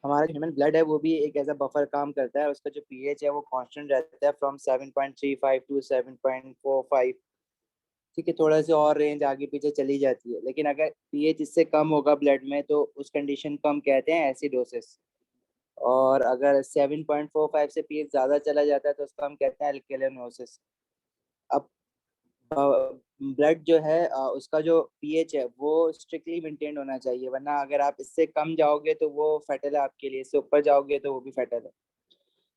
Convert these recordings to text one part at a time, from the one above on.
हमारा human blood है वो भी एक ऐसा बफर काम करता है, उसका जो पीएच है वो कांस्टेंट रहता है फ्रॉम 7.35 टू 7.45। ठीक है, थोड़ा सा और रेंज आगे पीछे चली जाती है, लेकिन अगर पीएच इससे कम होगा ब्लड में तो उस कंडीशन को हम कहते हैं एसिडोसिस। और अगर 7.45 से पीएच ज्यादा चला जाता है तो उसको हम कहते हैं एल्केलिनोसिस। अब ब्लड जो है उसका जो पीएच है वो स्ट्रिक्टली मेंटेन होना चाहिए, वरना अगर आप इससे कम जाओगे तो वो फेटल है आपके लिए, इससे ऊपर जाओगे तो वो भी फेटल है।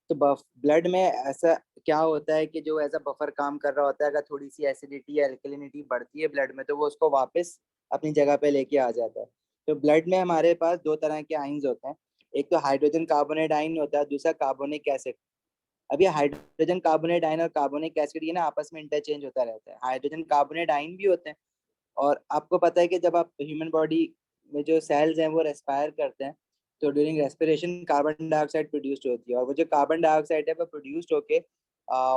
तो ब्लड में ऐसा क्या होता है कि जो ऐसा बफर काम कर रहा होता है, अगर थोड़ी सी एसिडिटी या एल्कलिनिटी बढ़ती है ब्लड में तो वो उसको वापस अपनी जगह पे लेके आ जाता है। तो ब्लड में हमारे पास दो तरह के आइंस होते हैं, एक तो हाइड्रोजन कार्बोनेट आइन होता है, दूसरा कार्बोनिक एसिड। अब ये हाइड्रोजन कार्बोनेट आयन और कार्बोनिक एसिड ये ना आपस में इंटरचेंज होता रहता है, हाइड्रोजन कार्बोनेट आयन भी होते हैं। और आपको पता है कि जब आप ह्यूमन बॉडी में जो सेल्स हैं वो रेस्पायर करते हैं तो during respiration carbon dioxide produced होती है, और वो जो कार्बन डाइऑक्साइड है वो प्रोड्यूस्ड होके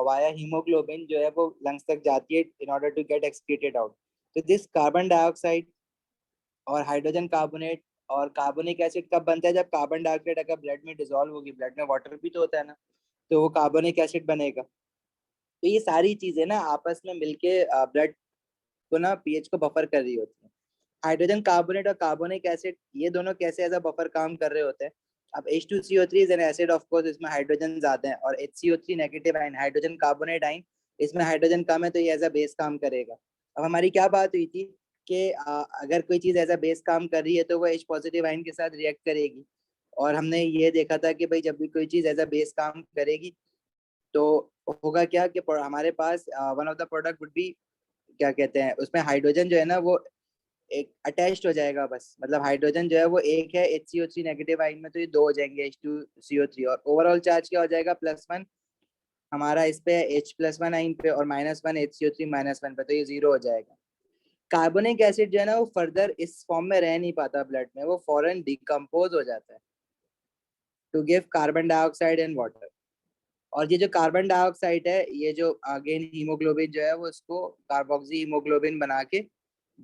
वाया हीमोग्लोबिन जो है वो लंग्स तक जाती है in order to get excreted out. तो दिस कार्बन डाइऑक्साइड और हाइड्रोजन कार्बोनेट और कार्बोनिक एसिड कब बनता है, जब कार्बन डाइऑक्साइड अगर ब्लड में डिसॉल्व होगी, ब्लड में वाटर भी तो होता है ना, तो वो कार्बोनिक एसिड बनेगा। तो ये सारी चीजें ना आपस में मिलके ब्लड को ना पीएच को बफर कर रही होती है। हाइड्रोजन कार्बोनेट और कार्बोनिक एसिड ये दोनों कैसे एज अ बफर काम कर रहे होते हैं। अब H2CO3 is an acid, of course इसमें हाइड्रोजन ज्यादा है, और HCO3 negative ion, hydrogen carbonate ion, इसमें हाइड्रोजन कम है तो ये एज अ बेस काम करेगा। अब हमारी क्या बात हुई थी कि अगर कोई चीज एज अ बेस काम कर रही है तो वो H पॉजिटिव आयन के साथ रिएक्ट करेगी। और हमने ये देखा था कि भाई जब भी कोई चीज एज अ बेस काम करेगी तो होगा क्या कि हमारे पास one of the product would be, क्या कहते हैं, उसमें हाइड्रोजन जो है ना वो एक अटैच्ड हो जाएगा, बस मतलब हाइड्रोजन जो है वो एक है HCO3 नेगेटिव आइन में, तो ये दो हो जाएंगे H2CO3, और ओवरऑल चार्ज क्या हो जाएगा +1 हमारा इस पे H+1 आइन पे, और -1 HCO3 -1 पे, तो ये जीरो हो जाएगा। कार्बोनिक एसिड जो है ना वो फर्दर इस फॉर्म में रह नहीं पाता ब्लड में, वो फॉरन डिकम्पोज हो जाता है to give carbon dioxide and water. और ये जो कार्बन डाइऑक्साइड है ये जो अगेन हीमोग्लोबिन जो है वो इसको कार्बोक्सी हीमोग्लोबिन बना के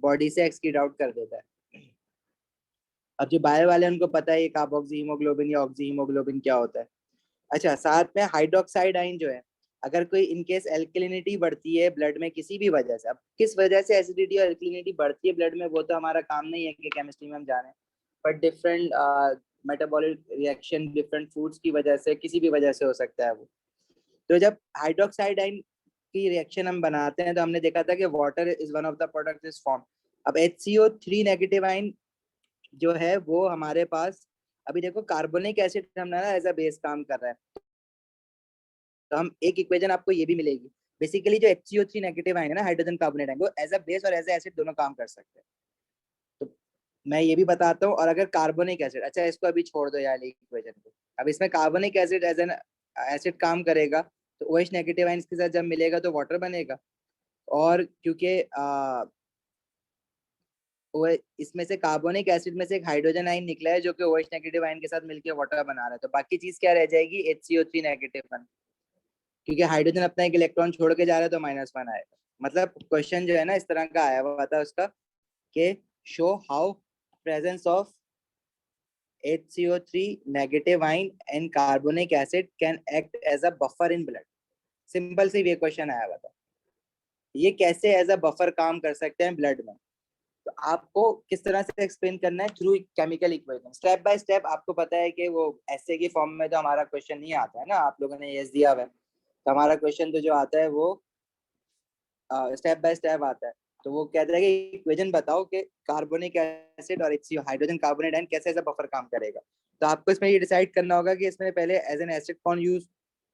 बॉडी से एक्सक्रीट आउट कर देता है। अब जो बायो वाले उनको पता है ये कार्बोक्सी हीमोग्लोबिन या ऑक्सी हीमोग्लोबिन क्या होता है। अच्छा, साथ में हाइड्रोक्साइड आइन जो है, अगर कोई इनकेस एल्कलिनिटी बढ़ती है ब्लड में किसी भी वजह से, अब किस वजह से एसिडिटी और एल्कलिनिटी बढ़ती है ब्लड में वो तो हमारा काम नहीं है कि केमिस्ट्री में हम जाने, but different metabolic reaction different foods की वजह से किसी भी वजह से हो सकता है वो। तो जब हाइड्रोक्साइड आइन की रिएक्शन हम बनाते हैं तो हमने देखा था कि water is one of the product is form. अब HCO3 नेगेटिव आइन जो है वो हमारे पास, अभी देखो कार्बोनिक एसिड हमारा ना एज अ बेस काम कर रहा है, तो हम एक इक्वेशन आपको ये भी मिलेगी। बेसिकली जो HCO3 नेगेटिव आएंगे ना हाइड्रोजन कार्बोनेट आएंगे वो एज अ बेस और एज अ एसिड दोनों काम कर सकते हैं। तो मैं ये भी बताता हूँ। और अगर कार्बोनिक एसिड, अच्छा इसको अभी छोड़ दो यार इक्वेशन को, अब इसमें carbonic acid as an acid काम करेगा तो OH नेगेटिव आयन के साथ जब मिलेगा तो वाटर बनेगा। और क्योंकि वो इसमें से कार्बोनिक एसिड में से एक हाइड्रोजन आयन निकला है जो कि OH नेगेटिव आयन के साथ मिलकर वाटर बना रहा है, तो बाकी चीज क्या रह जाएगी HCO3 नेगेटिव वन, क्योंकि हाइड्रोजन अपना एक इलेक्ट्रॉन छोड़ के जा रहा है तो -1 आएगा। मतलब क्वेश्चन जो है ना इस तरह का आया हुआ था उसका कि show how presence of HCO3 negative ion and carbonic acid can act as a buffer in blood. Simple से ये क्वेश्चन आया हुआ था, ये कैसे एज अ बफर काम कर सकते हैं ब्लड में। तो आपको किस तरह से एक्सप्लेन करना है, through chemical equation, step by step. आपको पता है कि वो ऐसे की फॉर्म में तो हमारा क्वेश्चन नहीं आता है ना, आप लोगों ने यस दिया हुआ है, तो हमारा क्वेश्चन तो जो आता है वो स्टेप बाय स्टेप आता है। तो वो कहता है कि इक्वेशन बताओ कि कार्बोनिक एसिड और HCO हाइड्रोजन कार्बोनेट आयन कैसे एज अ बफर काम करेगा। तो आपको इसमें ये डिसाइड करना होगा कि इसमें पहले एज एन एसिड कौन यूज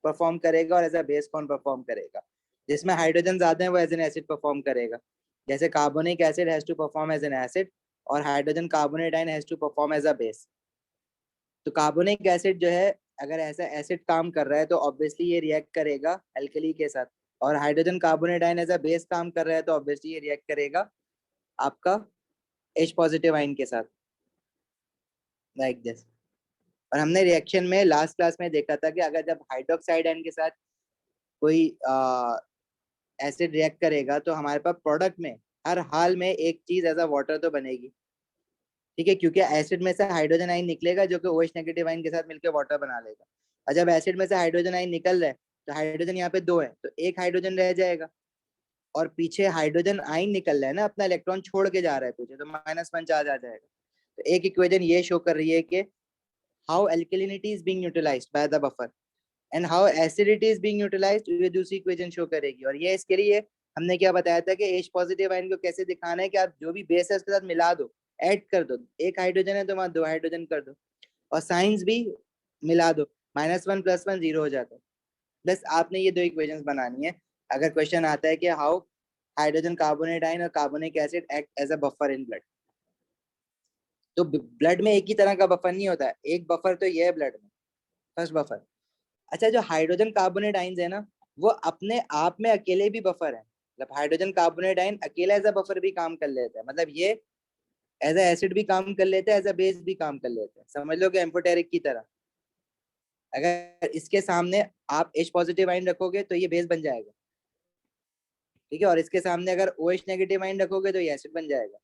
परफॉर्म करेगा और एज अ बेस कौन परफॉर्म करेगा। जिसमें हाइड्रोजन ज्यादा है वो एज एन एसिड परफॉर्म करेगा, जैसे carbonic acid has to perform as an acid और hydrogen carbonate ion has to perform as a base. तो कार्बोनिक एसिड जो है अगर ऐसा एसिड काम कर रहा है तो ऑब्वियसली ये रिएक्ट करेगा एल्कली के साथ, और hydrogen carbonate ion as a base काम कर रहा है तो ऑब्वियसली ये रिएक्ट करेगा आपका H पॉजिटिव आयन के साथ, लाइक दिस। और हमने रिएक्शन में लास्ट क्लास में देखा था कि अगर जब हाइड्रोक्साइड आयन के साथ कोई एसिड रिएक्ट करेगा तो हमारे पास प्रोडक्ट में हर हाल में एक चीज एज अ वाटर तो बनेगी। ठीक है, क्योंकि एसिड में से हाइड्रोजन आयन निकलेगा जो कि OH नेगेटिव आयन के साथ मिलकर वाटर बना लेगा। और जब एसिड में से हाइड्रोजन आयन निकल रहा है तो हाइड्रोजन यहाँ पे 2 है, तो एक हाइड्रोजन रह जाएगा, और पीछे हाइड्रोजन आयन निकल रहा है ना, अपना इलेक्ट्रॉन छोड़ के जा रहा है पीछे, तो -1 चार्ज आ जाएगा। तो एक इक्वेशन ये शो कर रही है कि how alkalinity is being utilised by the buffer and how acidity is being utilised, ये दूसरी इक्वेशन शो करेगी। और ये इसके लिए हमने क्या बताया था कि H पॉजिटिव आयन को कैसे दिखाना है कि आप जो भी बेस है उसके साथ मिला दो, ऐड कर दो, एक हाइड्रोजन है तो वहां 2 हाइड्रोजन कर दो, और साइंस भी मिला दो, -1 +1 0 हो जाता है। बस आपने ये 2 इक्वेशंस बनानी है। अगर क्वेश्चन आता है कि हाउ हाइड्रोजन कार्बोनेट आयन और carbonic acid act as a buffer in blood, तो ब्लड में एक ही तरह का बफर नहीं होता है, एक बफर तो ये है ब्लड में, फर्स्ट बफर। अच्छा, जो हाइड्रोजन कार्बोनेट आयन है ना, वो अपने आप में अकेले भी बफर है, मतलब हाइड्रोजन कार्बोनेट आयन अकेला एज अ बफर भी काम कर लेता है, मतलब ये एज अ एसिड भी काम कर लेते हैं, एज अ बेस भी काम कर लेते हैं, समझ लो कि एम्फोटेरिक की तरह। अगर इसके सामने आप H पॉजिटिव आयन रखोगे तो ये बेस बन जाएगा, ठीक है, और इसके सामने अगर OH नेगेटिव आयन रखोगे तो ये एसिड बन जाएगा।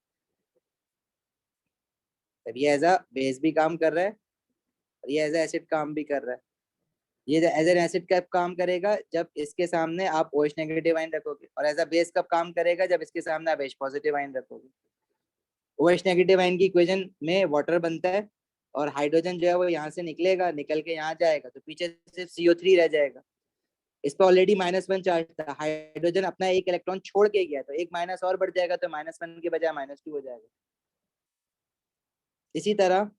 तब ये एज अ बेस भी काम कर रहा है और ये एज अ एसिड काम भी कर रहा है। ये एज एन एसिड कब काम करेगा, जब इसके सामने आप OH नेगेटिव आयन रखोगे, और एज अ बेस कब काम करेगा, जब इसके सामने आप H पॉजिटिव आयन रखोगे। OH नेगेटिव आयन की इक्वेशन में वाटर बनता है, और हाइड्रोजन जो है वो यहाँ से निकलेगा, निकल के यहाँ जाएगा, तो पीछे सिर्फ CO3 रह जाएगा। इस पर ऑलरेडी -1 चार्ज था, हाइड्रोजन अपना एक इलेक्ट्रॉन छोड़ के गया, तो एक माइनस और बढ़ जाएगा, तो -1 के बजाय -2 हो जाएगा। इसी तरह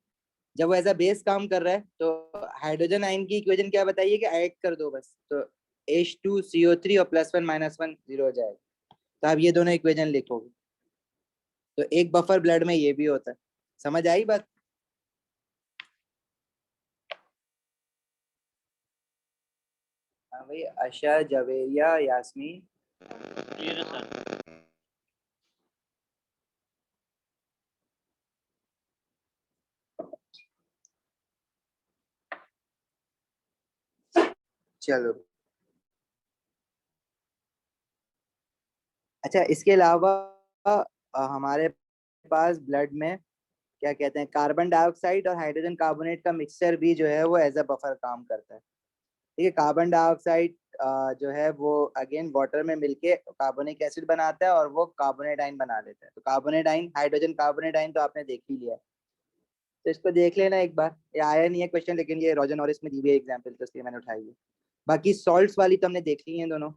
जब वो एज अ बेस काम कर रहा है तो हाइड्रोजन आयन की इक्वेशन क्या बताइए कि ऐड कर दो बस, तो H2CO3 और +1 -1 0 हो जाएगा। तो आप ये दोनों इक्वेशन लिखोगे, तो एक बफर ब्लड में ये भी होता है। समझ आई बात? हाँ भाई, आशा, जवेरिया, यास्मीन। क्लियर है सर। चलो, अच्छा, इसके अलावा हमारे पास ब्लड में क्या कहते हैं, कार्बन डाइऑक्साइड और हाइड्रोजन कार्बोनेट का मिक्सचर भी जो है वो एज अ बफर काम करता है। ठीक है, कार्बन डाइऑक्साइड जो है वो अगेन वाटर में मिलके कार्बोनिक एसिड बनाता है और वो कार्बोनेट आयन बना देता है। तो carbonate ion, hydrogen carbonate ion तो आपने देख ही लिया है, तो इसको देख लेना एक बार। ये आया नहीं है क्वेश्चन, लेकिन ये रोजन और इसमें दी हुई एग्जाम्पल, तो इसलिए मैंने उठाई है। बाकी सॉल्ट्स वाली तो हमने देख ली है दोनों।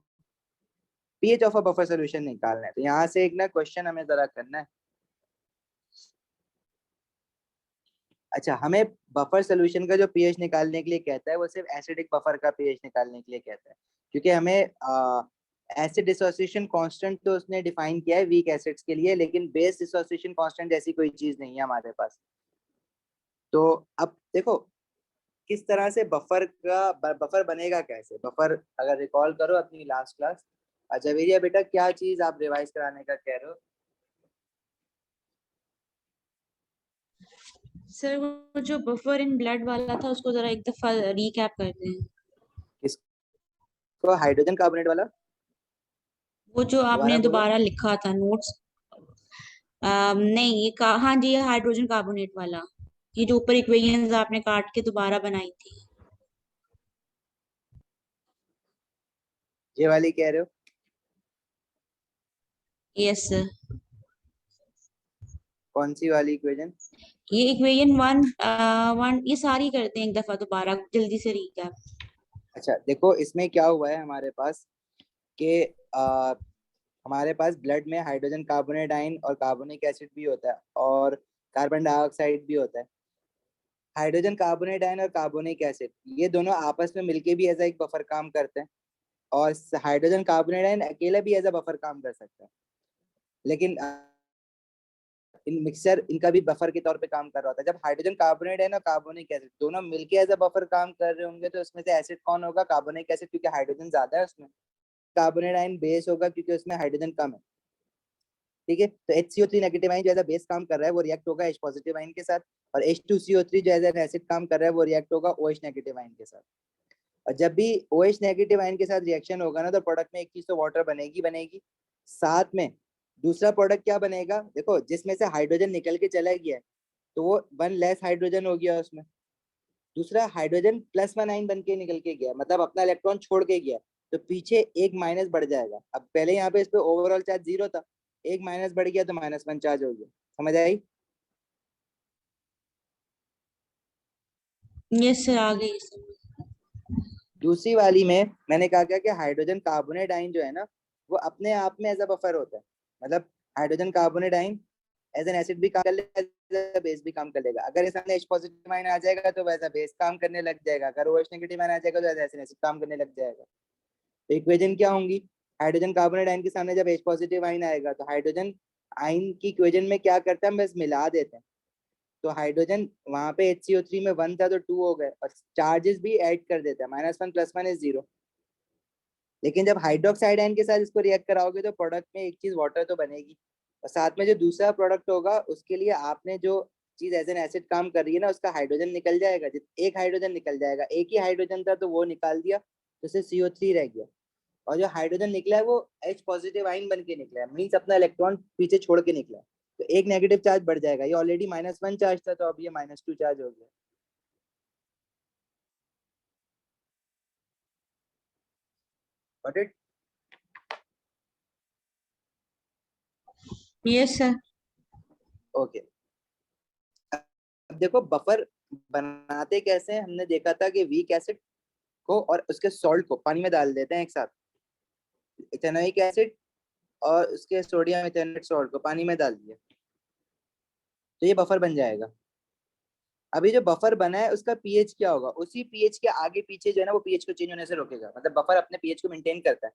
PH of a buffer solution निकालना है, तो यहाँ से एक ना क्वेश्चन हमें जरा करना है। अच्छा, हमें बफर सोल्यूशन का जो पीएच निकालने के लिए कहता है वो सिर्फ एसिडिक बफर का पीएच निकालने के लिए कहता है, क्योंकि हमें एसिड डिसोसिएशन कांस्टेंट तो उसने डिफाइन किया है वीक एसिड्स के लिए, लेकिन बेस डिसोसिएशन कांस्टेंट जैसी कोई चीज नहीं है हमारे पास। तो अब देखो किस तरह से बफर बनेगा, कैसे बफर, अगर रिकॉल करो अपनी लास्ट क्लास। जवेरिया बेटा, क्या चीज आप रिवाइज कराने का कह रहे हो? सर वो जो बफर इन ब्लड वाला था उसको जरा एक दफा रीकैप कर दें। किसको? हाइड्रोजन कार्बोनेट वाला? वो जो दोबारा आपने बोलो। दोबारा लिखा था नोट्स। नहीं, हाँ जी, ये हाइड्रोजन कार्बोनेट वाला, ये जो ऊपर इक्वेशंस आपने काट के दोबारा बनाई थी। ये वाली कह रहे हो? Yes sir. कौन सी वाली इक्वेशन? ये इक्वेशन वन ये सारी करते हैं एक दफा दोबारा जल्दी से रीकैप। अच्छा देखो, इसमें क्या हुआ है हमारे पास कि हमारे पास ब्लड में हाइड्रोजन कार्बोनेट आयन और कार्बोनिक एसिड भी होता है, और कार्बन डाइऑक्साइड भी होता है। हाइड्रोजन कार्बोनेट आयन और कार्बोनिक एसिड ये दोनों आपस में मिलके भी एज एक बफर काम करते हैं, और हाइड्रोजन कार्बोनेट आयन अकेला भी एज अ बफर काम कर सकता है, लेकिन इन मिक्सर इनका भी बफर के तौर पे काम कर रहा होता है। जब हाइड्रोजन कार्बोनेट आयन और कार्बोनिक एसिड दोनों मिलके एज अ बफर काम कर रहे होंगे, तो उसमें से एसिड कौन होगा? कार्बोनिक एसिड, क्योंकि हाइड्रोजन ज्यादा है उसमें। कार्बोनेट आयन बेस होगा क्योंकि उसमें हाइड्रोजन कम है। ठीक है, तो HCO3 नेगेटिव आयन जो एज अ बेस काम कर रहा है वो रिएक्ट होगा H पॉजिटिव आयन के साथ, और H2CO3 जो एज एन एसिड काम कर रहा है वो रिएक्ट होगा OH नेगेटिव आयन के साथ। और जब भी OH नेगेटिव आयन के साथ रिएक्शन होगा ना, तो प्रोडक्ट में एक चीज तो वाटर बनेगी बनेगी, साथ में दूसरा प्रोडक्ट क्या बनेगा? देखो, जिसमें से हाइड्रोजन निकल के चला गया है तो वो 1 लेस हाइड्रोजन हो गया उसमें। दूसरा हाइड्रोजन +1 आयन बन के निकल के गया, मतलब अपना इलेक्ट्रॉन छोड़ के गया, तो पीछे एक माइनस बढ़ जाएगा। अब पहले यहाँ पे इस पे ओवरऑल चार्ज 0 था, एक माइनस बढ़ गया तो -1 चार्ज हो गया। समझ आई? यस सर, आ गई समझ। दूसरी वाली में मैंने कहा क्या कि हाइड्रोजन कार्बोनेट आयन जो है ना, वो अपने आप में एज अ बफर होता है। मतलब hydrogen carbonate ion as an acid भी काम कर लेगा, एज अ बेस भी काम कर लेगा। अगर इसमें H पॉजिटिव आयन आ जाएगा तो वैसा बेस काम करने लग जाएगा, अगर OH नेगेटिव आयन आ जाएगा तो एज एसिड काम करने लग जाएगा। तो इक्वेशन क्या होंगी? हाइड्रोजन कार्बोनेट आयन के सामने जब H पॉजिटिव आयन आएगा तो हाइड्रोजन आयन की इक्वेशन में क्या करता है, हम बस मिला देते हैं। तो हाइड्रोजन वहां पे HCO3 में 1 था तो 2 हो गए, और चार्जेस भी ऐड कर देते हैं, -1 +1 इज 0। लेकिन जब हाइड्रोक्साइड आयन के साथ इसको रिएक्ट कराओगे तो प्रोडक्ट में एक चीज वाटर तो बनेगी, और साथ में जो दूसरा प्रोडक्ट होगा उसके लिए आपने जो चीज एज एन एसिड काम कर रही है ना, उसका हाइड्रोजन निकल जाएगा। एक हाइड्रोजन निकल जाएगा, एक ही हाइड्रोजन था तो वो निकाल दिया, तो सिर्फ CO3 रह गया। और जो हाइड्रोजन निकला है वो H पॉजिटिव आयन बन के निकला है, मीन्स अपना इलेक्ट्रॉन पीछे छोड़ के निकला है, तो एक नेगेटिव चार्ज बढ़ जाएगा। ये ऑलरेडी -1 चार्ज था तो अब ये -2 चार्ज हो गया। Got it? Yes sir. Okay. अब देखो बफर बनाते कैसे हैं। हमने देखा था कि वीक एसिड को और उसके सॉल्ट को पानी में डाल देते हैं एक साथ, इथेनोइक एसिड और उसके सोडियम इथेनेट सॉल्ट को पानी में डाल दिया तो ये बफर बन जाएगा। अभी जो बफर बना है उसका पीएच क्या होगा, उसी पीएच के आगे पीछे जो है ना वो पीएच को चेंज होने से रोकेगा, मतलब बफर अपने पीएच को मेंटेन करता है।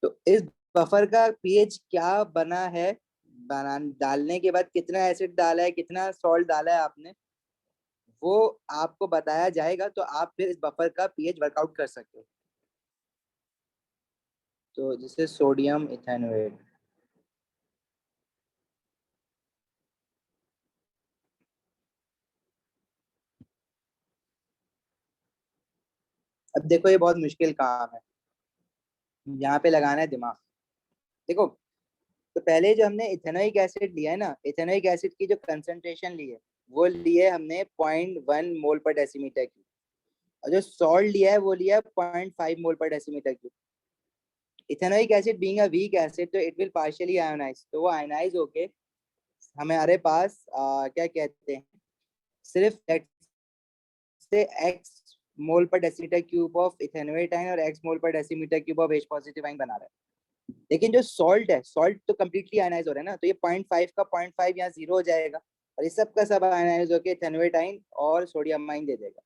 तो इस बफर का पीएच क्या बना है, बना डालने के बाद कितना एसिड डाला है, कितना सॉल्ट डाला है आपने, वो आपको बताया जाएगा, तो आप फिर इस बफर का पीएच वर्कआउट कर सकते हो। तो जैसे सोडियम इथेनोएट, अब देखो ये बहुत मुश्किल काम है, यहाँ पे लगाना है दिमाग। देखो, तो पहले जो हमने इथेनोइक एसिड लिया है ना, इथेनोइक एसिड की जो कंसंट्रेशन ली है वो लिए हमने 0.1 मोल पर डेसीमीटर की, और जो सॉल्ट लिया है वो लिया है 0.5 मोल पर डेसीमीटर की। Ethanoic acid being a weak acid तो इट विल पार्शियली आयोनाइज, तो वो आयोनाइज होके हमारे पास क्या कहते हैं, सिर्फ से एक्स मोल पर decimetre cube of ethanoate ion और एक्स मोल पर decimetre cube of H positive ion बना रहा है। लेकिन जो सॉल्ट है, सॉल्ट तो कम्प्लीटली आयनाइज हो रहा है ना, तो ये 0.5 का 0.5 यहाँ 0 हो जाएगा, और इस सब का सब आयनाइज होकर इथेनोएट आयन और सोडियम आयन दे देगा।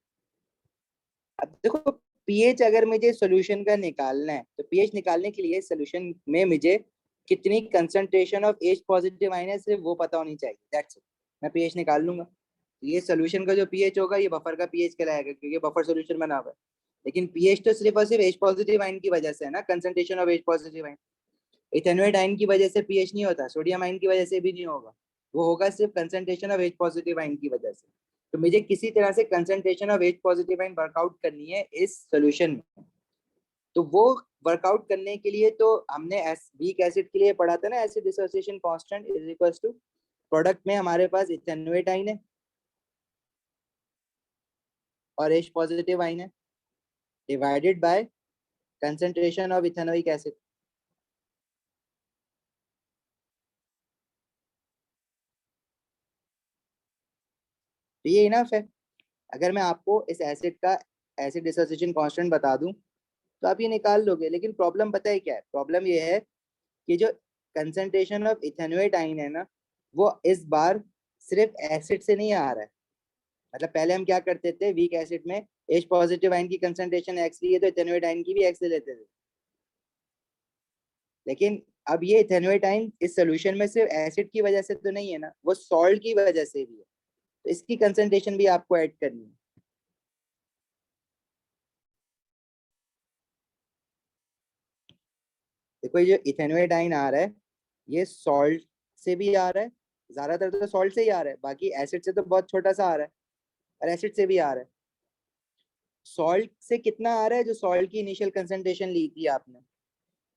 अब देखो पीएच अगर मुझे सॉल्यूशन का निकालना है तो पीएच निकालने के लिए सॉल्यूशन में मुझे कितनी concentration of H positive ion है सिर्फ वो पता होनी चाहिए, दैट्स इट। मैं पीएच निकाल लूंगा, ये सॉल्यूशन का जो पीएच होगा ये बफर का पीएच कहलाएगा, क्योंकि बफर सॉल्यूशन बना हुआ है। लेकिन पीएच तो सिर्फ और सिर्फ H पॉजिटिव आयन की वजह से है ना, concentration of H positive ion. Ethanoate ion की वजह से पीएच नहीं होता, सोडियम आयन की वजह से भी नहीं होगा, वो होगा सिर्फ concentration of H positive ion की वजह से। तो मुझे किसी तरह से concentration of H positive ion workout करनी है इस सॉल्यूशन में। तो वो वर्कआउट करने के लिए तो हमने वीक एसिड के लिए पढ़ा था ना, acid dissociation constant is equals to product में हमारे पास इथेनोएट आयन है और H पॉजिटिव आयन है, divided by concentration of ethanoic acid. तो ये इनफ है। अगर मैं आपको इस एसिड का एसिड डिसोसिएशन कांस्टेंट बता दूं तो आप ये निकाल लोगे। लेकिन प्रॉब्लम पता है क्या है, प्रॉब्लम ये है कि जो कंसंट्रेशन ऑफ इथेनोएट आयन है ना, वो इस बार सिर्फ एसिड से नहीं आ रहा है। मतलब पहले हम क्या करते थे, वीक एसिड में H पॉजिटिव आयन की कंसंट्रेशन x ली है तो इथेनोएट आयन की भी x ले लेते थे। लेकिन अब ये इथेनोएट आयन इस सोल्यूशन में सिर्फ एसिड की वजह से तो नहीं है ना, वो सॉल्ट की वजह से भी है, तो इसकी कंसंट्रेशन भी आपको ऐड करनी है। देखो ये जो इथेनोएट आयन आ रहा है ये सॉल्ट से भी आ रहा है, ज्यादातर तो सॉल्ट से ही आ रहा है, बाकी एसिड से तो बहुत छोटा सा आ रहा है, और एसिड से भी आ रहा है। सॉल्ट से कितना आ रहा है, जो सॉल्ट की इनिशियल कंसंट्रेशन ली थी आपने,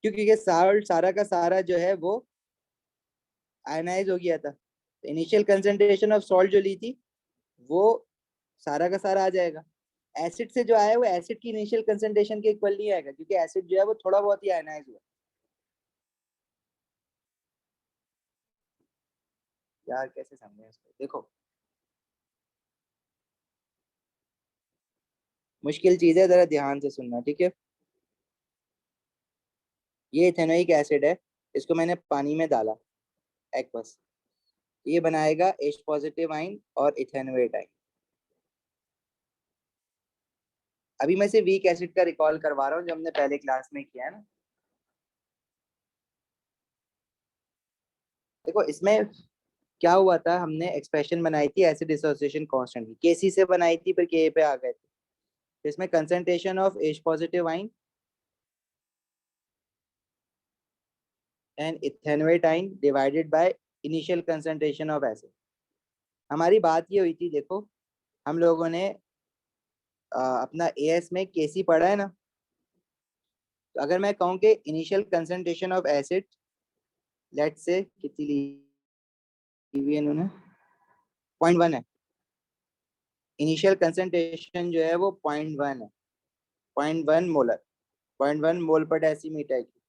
क्योंकि ये सॉल्ट सारा का सारा जो है वो आयनाइज हो गया था, इनिशियल कंसंट्रेशन ऑफ सॉल्ट जो ली थी वो सारा का सारा आ जाएगा। एसिड से जो आया वो एसिड की इनिशियल कंसंट्रेशन के इक्वल नहीं आएगा, क्योंकि एसिड जो है वो थोड़ा बहुत ही आयनाइज हुआ। यार कैसे समझे इसको, देखो मुश्किल चीज है, जरा ध्यान से सुनना, ठीक है। ये इथेनोइक एसिड है, इसको मैंने पानी में डाला एक्वस, ये बनाएगा H पॉजिटिव आइन और इथेनोएट आइन। अभी मैं से वीक एसिड का रिकॉल करवा रहा हूँ जो हमने पहले क्लास में किया है ना। देखो इसमें क्या हुआ था, हमने एक्सप्रेशन बनाई थी एसिड डिसोसिएशन कांस्टेंट की, Kc से बनाई थी फिर Ka पे आ गए थे। तो इसमें concentration of H positive ion and ethanoate ion divided by initial concentration of acid. हमारी बात ये हुई थी, देखो हम लोगों ने अपना एएस में Kc पढ़ा है ना। तो अगर मैं कहूँ कि initial concentration of acid let say कितनी ली इन्होंने 0.1 है, इनिशियल कंसंट्रेशन जो है वो 0.1 है, 0.1 मोलर, 0.1 मोल पर डेसीमीटर की,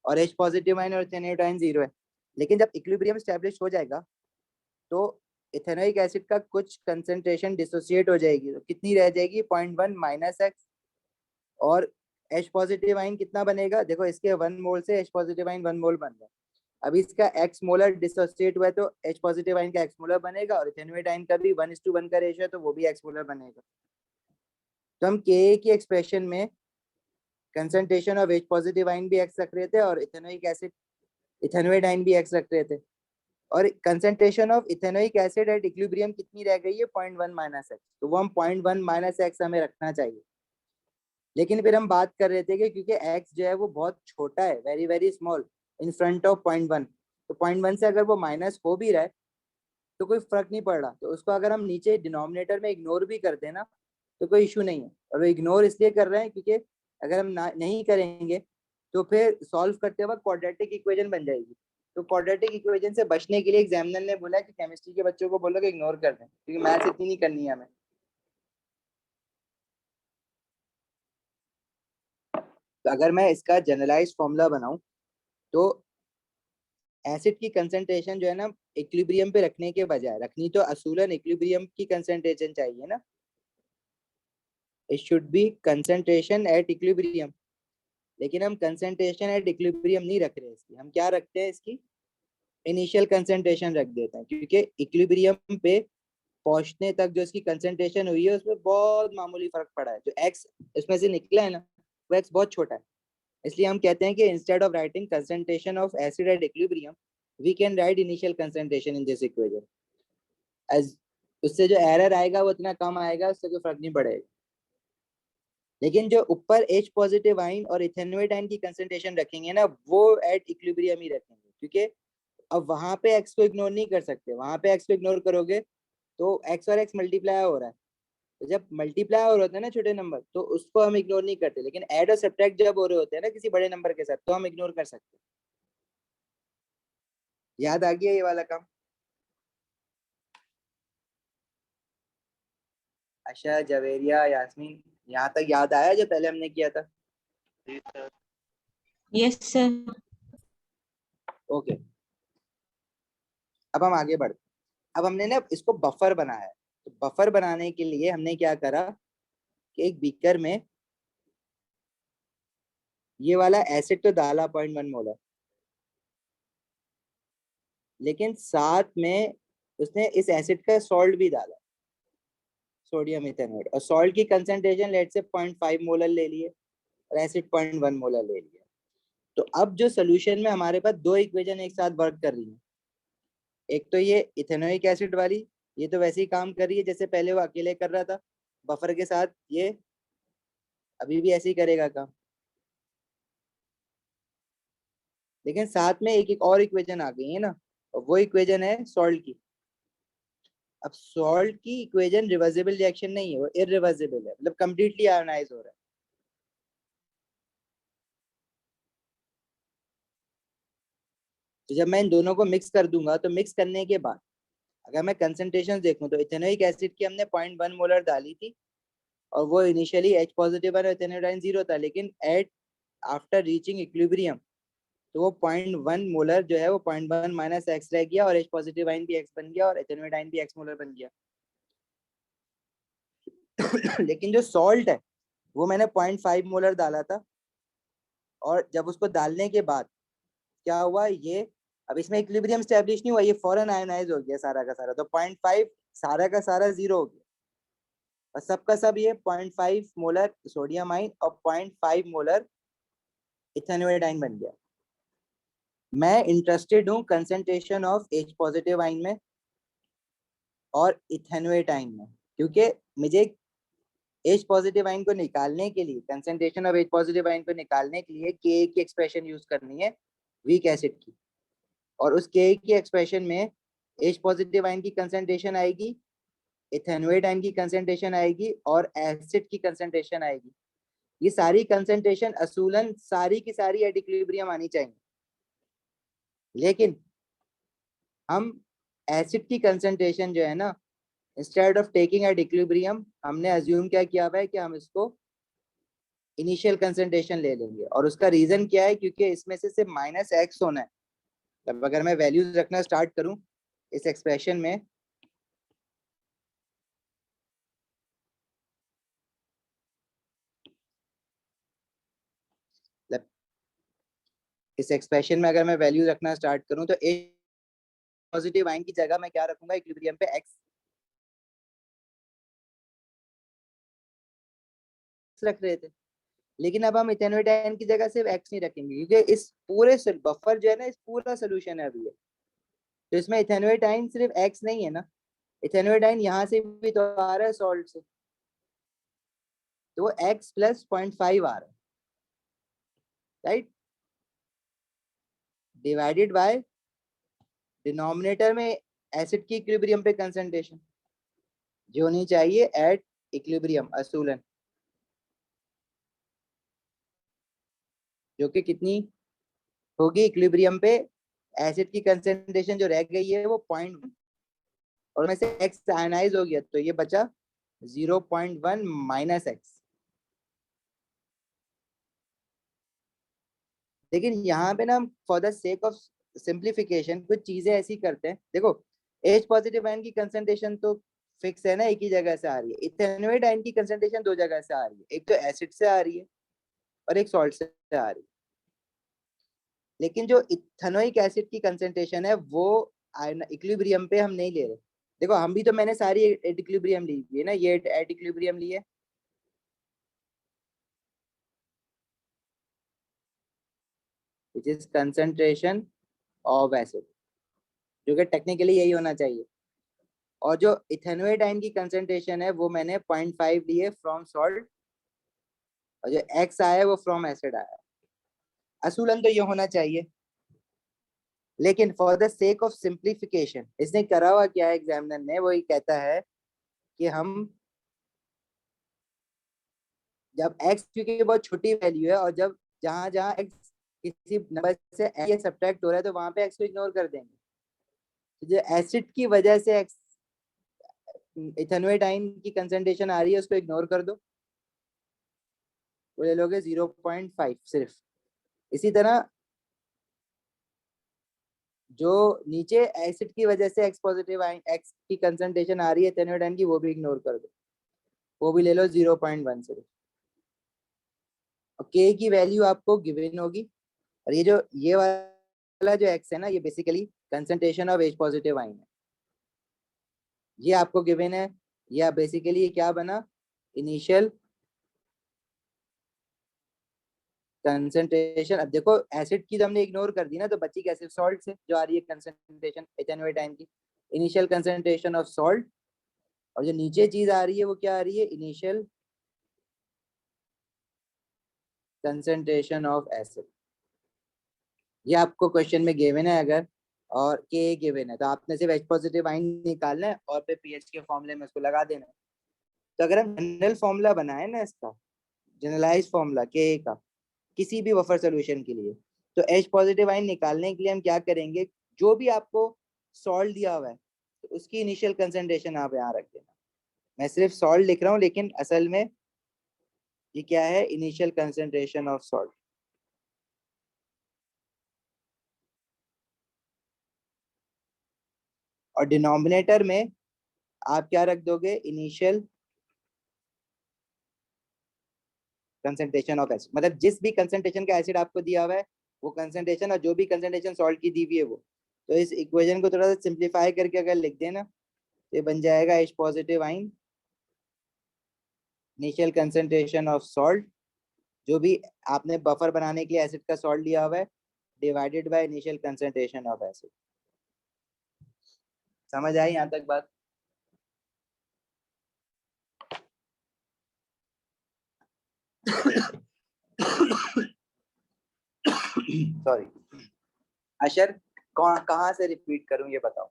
और H पॉजिटिव आइन और इथेनोइक आइन 0 है। लेकिन जब इक्विलिब्रियम स्टैब्लिश हो जाएगा तो इथेनोइक एसिड का कुछ कंसंट्रेशन डिसोसिएट हो जाएगी, तो कितनी रह जाएगी 0.1 माइनस एक्स, और H पॉजिटिव आइन कितना बनेगा, देखो इसके 1 मोल से H पॉजिटिव आइन 1 मोल बन रहा है। अभी इसका एक्स मोलर डिसोसिएट हुआ है तो H पॉजिटिव आइन का एक्स मोलर बनेगा, और इथेनोइक आइन का भी 1:1 का रेशियो है तो वो भी एक्स मोलर बनेगा। तो हम Ka की एक्सप्रेशन में कंसंट्रेशन ऑफ H पॉजिटिव आइन भी एक्स रख रहे थे और इथेनोइक एसिड इथेनोइक आइन भी एक्स रख रहे थे, और concentration of ethanoic acid at equilibrium कितनी रह गई है 0.1 माइनस एक्स, तो वो हम 0.1 माइनस एक्स हमें रखना चाहिए। लेकिन फिर हम बात कर रहे थे कि क्योंकि एक्स जो है वो बहुत छोटा है, very very small in front of 0.1, तो 0.1 से अगर वो माइनस हो भी रहा है तो कोई फर्क नहीं पड़ रहा, तो उसको अगर हम नीचे डिनोमिनेटर में इग्नोर भी कर देना तो कोई इशू नहीं है। और वो इग्नोर इसलिए कर रहे हैं क्योंकि अगर हम नहीं करेंगे तो फिर सॉल्व करते वक्त क्वाड्रेटिक इक्वेशन बन जाएगी। तो क्वाड्रेटिक इक्वेशन से बचने के लिए एग्जामिनर ने बोला कि केमिस्ट्री के बच्चों को बोलो कि इग्नोर कर दें, क्योंकि मैथ्स इतनी नहीं करनी है हमें। तो अगर मैं इसका जनरलाइज फॉर्मूला बनाऊं तो एसिड की कंसंट्रेशन जो है ना इक्विलिब्रियम पे रखने के बजाय, रखनी तो असूलन इक्विलिब्रियम की कंसंट्रेशन चाहिए ना, it should be concentration at equilibrium, लेकिन हम कंसंट्रेशन एट इक्विलिब्रियम नहीं रख रहे इसकी, हम क्या रखते हैं इसकी इनिशियल कंसंट्रेशन रख देते हैं, क्योंकि इक्विलिब्रियम पे पहुंचने तक जो इसकी कंसंट्रेशन हुई है उसमें बहुत मामूली फर्क पड़ा है, जो एक्स इसमें से निकला है ना वो एक्स बहुत छोटा है। इसलिए हम कहते हैं कि instead of writing concentration of acid at equilibrium we can write initial concentration in this equation, as उससे जो एरर आएगा वो इतना कम आएगा, उससे कोई फर्क नहीं पड़ेगा। लेकिन जो ऊपर H पॉजिटिव आइन और इथेनोइक आइन की कंसंट्रेशन रखेंगे ना वो एट इक्विलिब्रियम ही रखेंगे, क्योंकि अब वहां पे x को इग्नोर नहीं कर सकते, वहां पे x को इग्नोर करोगे तो x और x मल्टीप्लाई हो रहा है, तो जब मल्टीप्लाई हो रहे होते हैं ना छोटे नंबर तो उसको हम इग्नोर नहीं करते, लेकिन ऐड और सब्ट्रैक्ट जब हो रहे होते हैं ना किसी बड़े नंबर के साथ तो हम इग्नोर कर सकते हैं। याद आ गया ये वाला काम? आशा, जवेरिया, यास्मीन, यहाँ तक याद आया जो पहले हमने किया था? जी सर। Yes sir. ओके, अब हम आगे बढ़ते। अब हमने ना इसको बफर बनाया है, तो बफर बनाने के लिए हमने क्या करा कि एक बीकर में ये वाला एसिड तो डाला 0.1 मोलर, लेकिन साथ में उसने इस एसिड का सॉल्ट भी डाला, सोडियम इथेनॉइड, और सॉल्ट की कंसंट्रेशन लेट से 0.5 मोलर ले लिए और एसिड 0.1 मोलर ले लिया। तो अब जो सोल्यूशन में हमारे पास दो इक्वेशन एक साथ वर्क कर रही है, एक तो ये इथेनोइक एसिड वाली, ये तो वैसे ही काम कर रही है जैसे पहले वो अकेले कर रहा था, बफर के साथ ये अभी भी ऐसे ही करेगा काम, लेकिन साथ में एक एक और इक्वेशन आ गई है ना, और वो इक्वेशन है सॉल्ट की। अब सॉल्ट की इक्वेशन रिवर्सिबल रिएक्शन नहीं है, वो इरिवर्सिबल है, मतलब कंप्लीटली आयोनाइज हो रहा है। तो जब मैं इन दोनों को मिक्स कर दूंगा तो मिक्स करने के बाद अगर मैं कंसंट्रेशन देखूं तो इथेनोइक एसिड की हमने 0.1 मोलर डाली थी और वो इनिशियली H पॉजिटिव और इथेनोडाइन 0 था, लेकिन एट आफ्टर रीचिंग इक्विलिब्रियम तो वो 0.1 मोलर जो है वो 0.1 माइनस एक्स रह गया और H पॉजिटिव आइन भी एक्स बन गया और इथेनोडाइन भी एक्स मोलर बन गया। लेकिन जो सॉल्ट है वो मैंने 0.5 मोलर डाला था और जब उसको डालने के बाद क्या हुआ, ये अब इसमें इक्विलिब्रियम स्टैब्लिश नहीं हुआ, ये फौरन आयोनाइज हो गया सारा का सारा, तो 0.5 सारा का सारा 0 हो गया और सबका सब ये 0.5 मोलर सोडियम आइन और 0.5 मोलर इथेनोडाइन बन गया। मैं इंटरेस्टेड हूँ कंसंट्रेशन ऑफ H पॉजिटिव आइन में और इथेनोडाइन में, क्योंकि मुझे H पॉजिटिव आइन को निकालने के लिए, कंसंट्रेशन ऑफ H पॉजिटिव आइन को निकालने के लिए Ka की एक्सप्रेशन यूज करनी है वीक एसिड की, और उस Ka की एक्सप्रेशन में H पॉजिटिव आइन की कंसंट्रेशन आएगी, इथेनोडाइन की कंसंट्रेशन आएगी और एसिड की कंसंट्रेशन आएगी। ये सारी कंसंट्रेशन असूलन सारी की सारी एट इक्विलिब्रियम आनी चाहिए, लेकिन हम एसिड की कंसंट्रेशन जो है ना, instead of taking at equilibrium हमने अज्यूम क्या किया हुआ है कि हम इसको इनिशियल कंसंट्रेशन ले लेंगे, और उसका रीजन क्या है, क्योंकि इसमें से सिर्फ माइनस एक्स होना है। तब अगर मैं वैल्यूज रखना स्टार्ट करूं इस एक्सप्रेशन में, इस एक्सप्रेशन में अगर मैं वैल्यूज रखना स्टार्ट करूं तो ए पॉजिटिव आइन की जगह मैं क्या रखूंगा, इक्विलिब्रियम पे एक्स रख रहे थे, लेकिन अब हम इथेनोडाइन की जगह सिर्फ एक्स नहीं रखेंगे, क्योंकि इस पूरे बफर जो है ना, इस पूरा सोल्यूशन है अभी है, तो इसमें इथेनोडाइन सिर्फ एक्स नहीं है ना, इथेनोडाइन यहाँ से भी तो आ रहा है सॉल्ट से, तो वो एक्स प्लस 0.5 आ रहा है, राइट, डिवाइडेड बाय डिनोमिनेटर में एसिड की इक्विलिब्रियम पे कंसंट्रेशन जो होनी चाहिए एट इक्विलिब्रियम असूलन, जो कि कितनी होगी इक्विलिब्रियम पे एसिड की कंसंट्रेशन जो रह गई है वो 0.1 और में से एक्स आयनाइज हो गया, तो ये बचा 0.1 माइनस एक्स। लेकिन यहाँ पे ना हम for the sake of simplification कुछ चीजें ऐसी करते हैं, देखो H पॉजिटिव आयन की कंसंट्रेशन तो फिक्स है ना, एक ही जगह से आ रही है, इथेनोइड आयन की कंसंट्रेशन दो जगह से आ रही है, एक तो एसिड से आ रही है और एक सॉल्ट से आ रही है, लेकिन जो इथेनोइक एसिड की कंसंट्रेशन है वो इक्विलिब्रियम पे हम नहीं ले रहे। देखो हम भी तो, मैंने सारी एट इक्विलिब्रियम ली है ना, ये एट इक्विलिब्रियम ली है, which is concentration of acid, जो कि टेक्निकली यही होना चाहिए, और जो इथेनोइड आयन की कंसंट्रेशन है वो मैंने 0.5 ली है फ्रॉम सॉल्ट, और जो एक्स आया है वो फ्रॉम एसिड आया है, असूलन तो ये होना चाहिए, लेकिन for the sake of simplification इसने करा हुआ क्या है एग्जामिनर ने, वो ये कहता है कि हम जब x क्योंकि बहुत छोटी वैल्यू है, और जब जहां जहां x किसी नंबर से ये सब्ट्रैक्ट हो रहा है तो वहां पे x को इग्नोर कर देंगे, तो जो एसिड की वजह से x इथेनोइड आयन की कंसंट्रेशन आ रही है उसको इग्नोर कर दो, वो ले लोगे 0.5 सिर्फ। इसी तरह जो नीचे एसिड की वजह से x पॉजिटिव आयन x की कंसंट्रेशन आ रही है इथेनोइड आयन की, वो भी इग्नोर कर दो, वो भी ले लो 0.1 सिर्फ, और k की वैल्यू आपको गिवन होगी, और ये वाला जो x है ना, ये basically concentration of H positive ion है, ये आपको गिवन है, या बेसिकली ये क्या बना, इनिशियल कंसंट्रेशन। अब देखो एसिड की तो हमने इग्नोर कर दी ना, तो बची कैसे, सॉल्ट से जो आ रही है कंसंट्रेशन इथेनोइड आयन की, इनिशियल कंसंट्रेशन ऑफ सॉल्ट, और जो नीचे चीज आ रही है वो क्या आ रही है, इनिशियल कंसंट्रेशन ऑफ एसिड। ये आपको क्वेश्चन में गिवन है अगर, और के गिवन है, तो आपने सिर्फ H पॉजिटिव आयन निकालना है और फिर पीएच के फॉर्मूले में उसको लगा देना है। तो अगर हम जनरल फॉर्मूला बनाए ना इसका, जनरलाइज फॉर्मूला के का किसी भी बफर सोल्यूशन के लिए, तो H पॉजिटिव आइन निकालने के लिए हम क्या करेंगे, जो भी आपको सॉल्ट दिया हुआ है तो उसकी इनिशियल कंसंट्रेशन आप यहाँ रख देना। मैं सिर्फ सॉल्ट लिख रहा हूँ, लेकिन असल में ये क्या है, इनिशियल कंसंट्रेशन ऑफ सॉल्ट। और डिनोमिनेटर में आप क्या रख दोगे, इनिशियल कंसंट्रेशन ऑफ एसिड, मतलब जिस भी कंसंट्रेशन का एसिड आपको दिया हुआ है वो कंसंट्रेशन, और जो भी कंसंट्रेशन सॉल्ट की दी हुई है वो। तो इस इक्वेशन को थोड़ा सा सिंप्लीफाई करके अगर लिख देना तो ये बन जाएगा H पॉजिटिव आइन इनिशियल कंसंट्रेशन ऑफ सॉल्ट, जो भी आपने बफर बनाने के लिए एसिड का सॉल्ट लिया हुआ है, divided by initial concentration of acid. समझ आई यहाँ तक बात? सॉरी अशर, कहाँ से रिपीट करूं ये बताओ।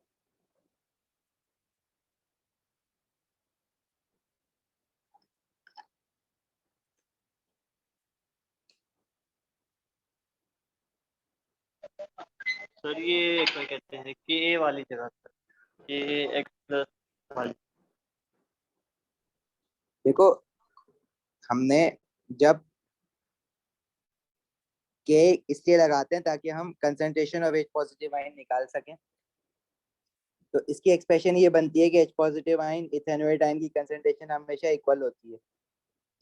सर ये क्या कहते हैं कि ए वाली जगह पर ये एक्स प्लस वाली। देखो हमने जब के इसलिए लगाते हैं ताकि हम concentration of H positive ion निकाल सकें। तो इसकी एक्सप्रेशन ये बनती है कि H positive ion ethanoate ion की कंसंट्रेशन हमेशा इक्वल होती है,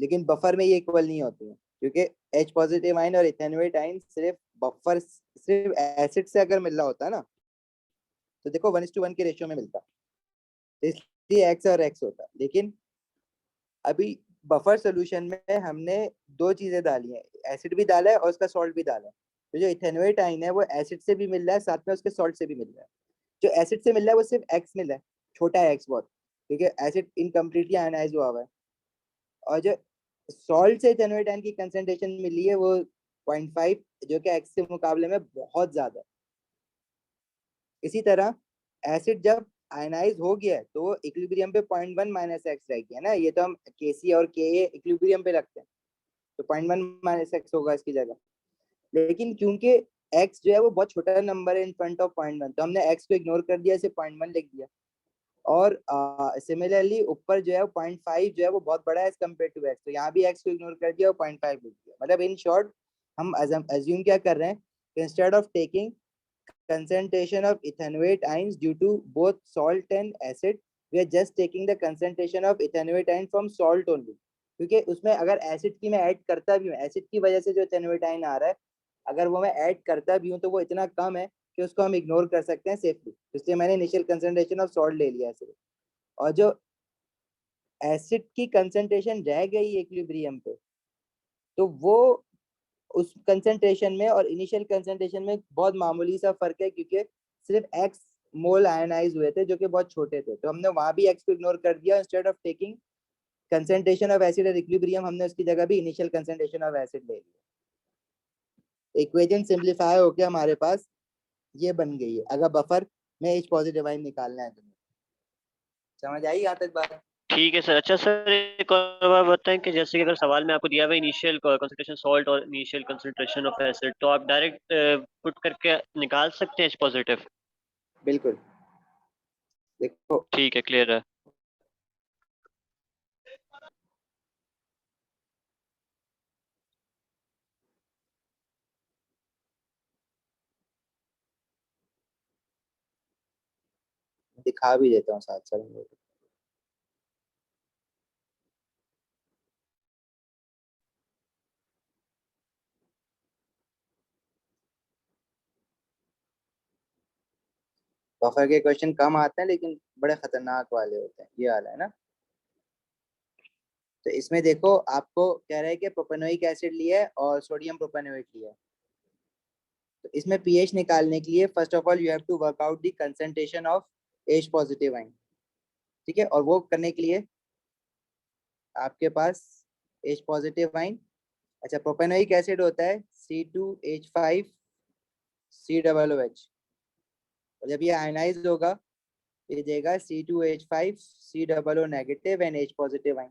लेकिन बफर में ये इक्वल नहीं होती है, क्योंकि H पॉजिटिव आयन और इथेनोएट आयन सिर्फ बफर, सिर्फ एसिड से अगर मिल रहा होता ना तो देखो 1:1 के रेशियो में मिलता, तो इसलिए एक्स और एक्स होता। लेकिन अभी बफर सोल्यूशन में हमने दो चीजें डाली हैं, एसिड भी डाला है और उसका सॉल्ट भी डाला है। तो जो इथेनोएट आयन है वो एसिड से भी मिल रहा है, साथ में उसके सॉल्ट से भी मिल रहा है। जो एसिड से मिल रहा है वो सिर्फ एक्स मिल रहा है, छोटा है एक्स बहुत, क्योंकि एसिड इनकम्प्लीटली आयनाइज हुआ हुआ है। और जो सॉल्ट से इथेनोएट आयन की कंसंट्रेशन मिली है वो 0.5, जो कि एक्स के मुकाबले में बहुत ज्यादा है। इसी तरह एसिड जब आयनाइज हो गया है तो वो इक्विलिब्रियम पे 0.1 माइनस एक्स रह गया ना, ये तो हम के सी और के ए इक्विलिब्रियम पे रखते हैं, तो 0.1 माइनस एक्स होगा इसकी जगह। लेकिन क्योंकि एक्स जो है वो बहुत छोटा नंबर है इन फ्रंट ऑफ 0.1, तो हमने एक्स को इग्नोर कर दिया, इसे 0.1 लिख दिया। और सिमिलरली ऊपर जो है 0.5 जो है वो बहुत बड़ा है एज कम्पेयर टू एक्स, तो यहाँ भी एक्स को इग्नोर कर दिया और 0.5 लिख दिया। मतलब इन शॉर्ट हम अज्यूम क्या कर रहे हैं, instead of taking concentration of ethanoate ions due to both salt and acid, we are just taking the concentration of ethanoate ion from salt only, क्योंकि उसमें अगर एसिड की मैं ऐड करता भी हूँ, एसिड की वजह से जो इथेनोएट आयन आ रहा है अगर वो मैं ऐड करता भी हूँ तो वो इतना कम है कि उसको हम इग्नोर कर सकते हैं सेफली, इसलिए मैंने इनिशियल कंसंट्रेशन ऑफ सॉल्ट ले लिया सिर्फ। और जो एसिड की कंसंट्रेशन रह गई इक्विलिब्रियम पे, तो वो उस कंसंट्रेशन में और इनिशियल कंसंट्रेशन में बहुत मामूली सा फर्क है, क्योंकि सिर्फ एक्स मोल आयनाइज हुए थे जो कि बहुत छोटे थे, तो हमने वहां भी एक्स को इग्नोर कर दिया। Instead of taking concentration of acid at equilibrium हमने उसकी जगह भी इनिशियल कंसंट्रेशन ऑफ एसिड ले लिया। इक्वेशन सिंप्लीफाई होके हमारे पास ये बन गई है, अगर बफर में H पॉजिटिव आयन निकालना है तो। समझ आई यहाँ तक बात? ठीक है सर। अच्छा सर एक और बात बताएं कि जैसे कि अगर सवाल में आपको दिया हुआ इनिशियल कंसंट्रेशन सॉल्ट और इनिशियल कंसंट्रेशन ऑफ एसिड, तो आप डायरेक्ट पुट करके निकाल सकते हैं H पॉजिटिव? बिल्कुल, देखो ठीक है, क्लियर है। दिखा भी देता हूँ साथ साथ। बफर के क्वेश्चन कम आते हैं लेकिन बड़े खतरनाक वाले होते हैं, ये वाला है ना। तो इसमें देखो आपको कह रहा है कि प्रोपेनोइक एसिड लिया है और सोडियम प्रोपेनोएट लिया है। तो इसमें पीएच निकालने के लिए first of all you have to work out the concentration of H positive ion, ठीक है। और वो करने के लिए आपके पास H पॉजिटिव आयन, अच्छा प्रोपेनोइक एसिड होता है C2H5COOH, और जब ये आयनाइज होगा ये देगा C2H5COO negative and H positive ion.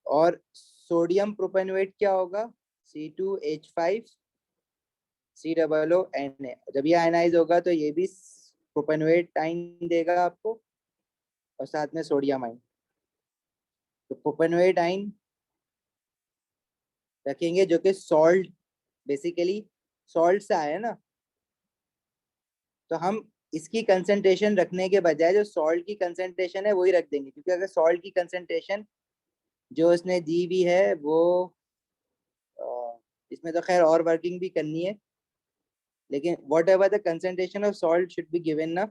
और सोडियम प्रोपेनोएट क्या होगा, C2H5 COO Na। जब ये आयनाइज होगा तो ये भी प्रोपेनोएट आयन देगा आपको और साथ में सोडियम आयन। तो प्रोपेनोएट आयन रखेंगे जो कि सॉल्ट, बेसिकली सॉल्ट से आया है ना, तो हम इसकी कंसंट्रेशन रखने के बजाय जो सॉल्ट की कंसंट्रेशन है वही रख देंगे, क्योंकि अगर सॉल्ट की कंसंट्रेशन जो उसने दी भी है वो इसमें तो खैर और वर्किंग भी करनी है, लेकिन what ever the concentration of salt should be given ना।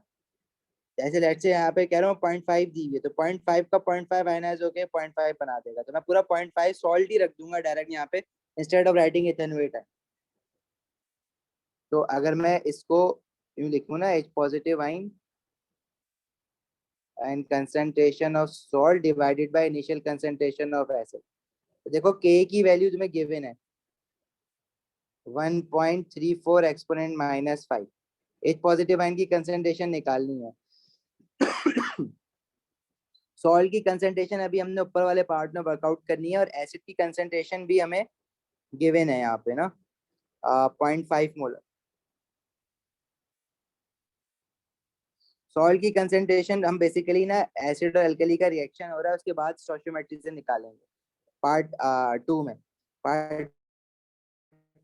जैसे लेट्स से यहाँ पे कह रहा हूँ 0.5 दी हुई है, तो 0.5 का 0.5 आयनाइज होके 0.5 बना देगा, तो मैं पूरा 0.5 सॉल्ट ही रख दूंगा डायरेक्ट यहाँ पे इंस्टेड ऑफ राइटिंग इथेनोएट। तो अगर मैं इसको यूं लिखूँ ना, H पॉजिटिव आइन and concentration of salt divided by initial concentration of acid। तो देखो K की वैल्यू तुम्हें गिवन है 1.34 एक्सपोनेंट -5। H पॉजिटिव आयन की कंसंट्रेशन निकालनी है। सॉल्ट की कंसंट्रेशन अभी हमने ऊपर वाले पार्ट में वर्कआउट करनी है, और एसिड की कंसंट्रेशन भी हमें गिवन है यहाँ पे ना 0.5 मोलर। सॉल्ट की कंसंट्रेशन हम बेसिकली ना एसिड और अल्कली का रिएक्शन हो रहा है, उसके बाद स्टोइकियोमेट्री से निकालेंगे पार्ट 2 में। पार्ट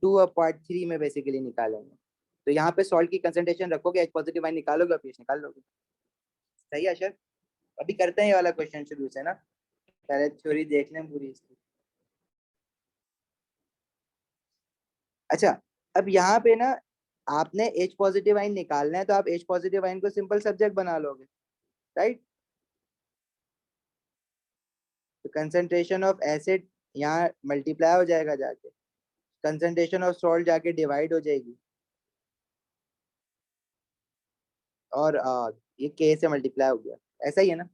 2 और पार्ट 3 में बेसिकली निकालेंगे। तो यहाँ पे सॉल्ट की कंसंट्रेशन रखोगे, H पॉजिटिव आयन निकालोगे और पीएच निकाल लोगे। सही है अशर? अभी करते हैं ये वाला क्वेश्चन शुरू से ना, पहले थ्योरी देख लें पूरी इसकी। अच्छा, अब यहाँ पे ना आपने H पॉजिटिव आयन निकालना है, तो आप H पॉजिटिव आयन को सिंपल सब्जेक्ट बना लोगे, राइट। तो कंसंट्रेशन ऑफ एसिड यहाँ मल्टीप्लाई हो जाएगा जाके, कंसंट्रेशन ऑफ सॉल्ट जाके डिवाइड हो जाएगी, और ये K से मल्टीप्लाई हो गया, ऐसा ही है ना।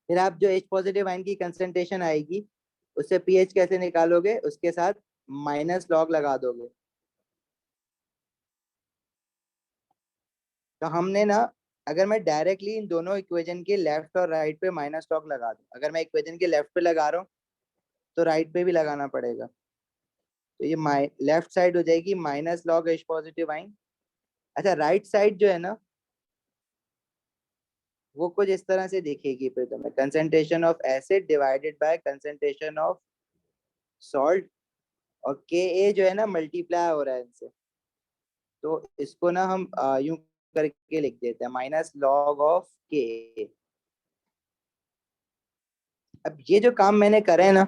फिर आप जो H पॉजिटिव आयन की कंसंट्रेशन आएगी उससे पीएच कैसे निकालोगे, उसके साथ माइनस लॉग लगा दोगे। तो हमने ना, अगर मैं डायरेक्टली इन दोनों इक्वेशन के लेफ्ट और राइट पे माइनस लॉग लगा दूं, अगर मैं इक्वेशन के लेफ्ट पे लगा रहा हूँ तो राइट पे भी लगाना पड़ेगा, तो ये लेफ्ट साइड हो जाएगी minus log H positive ion. अच्छा, राइट साइड जो है ना वो कुछ इस तरह से दिखेगी फिर तुम्हें, concentration of acid divided by concentration of salt, और Ka जो है ना मल्टीप्लाई हो रहा है इनसे, तो इसको ना हम यूं करके लिख देते हैं माइनस लॉग ऑफ Ka। अब ये जो काम मैंने करे है ना,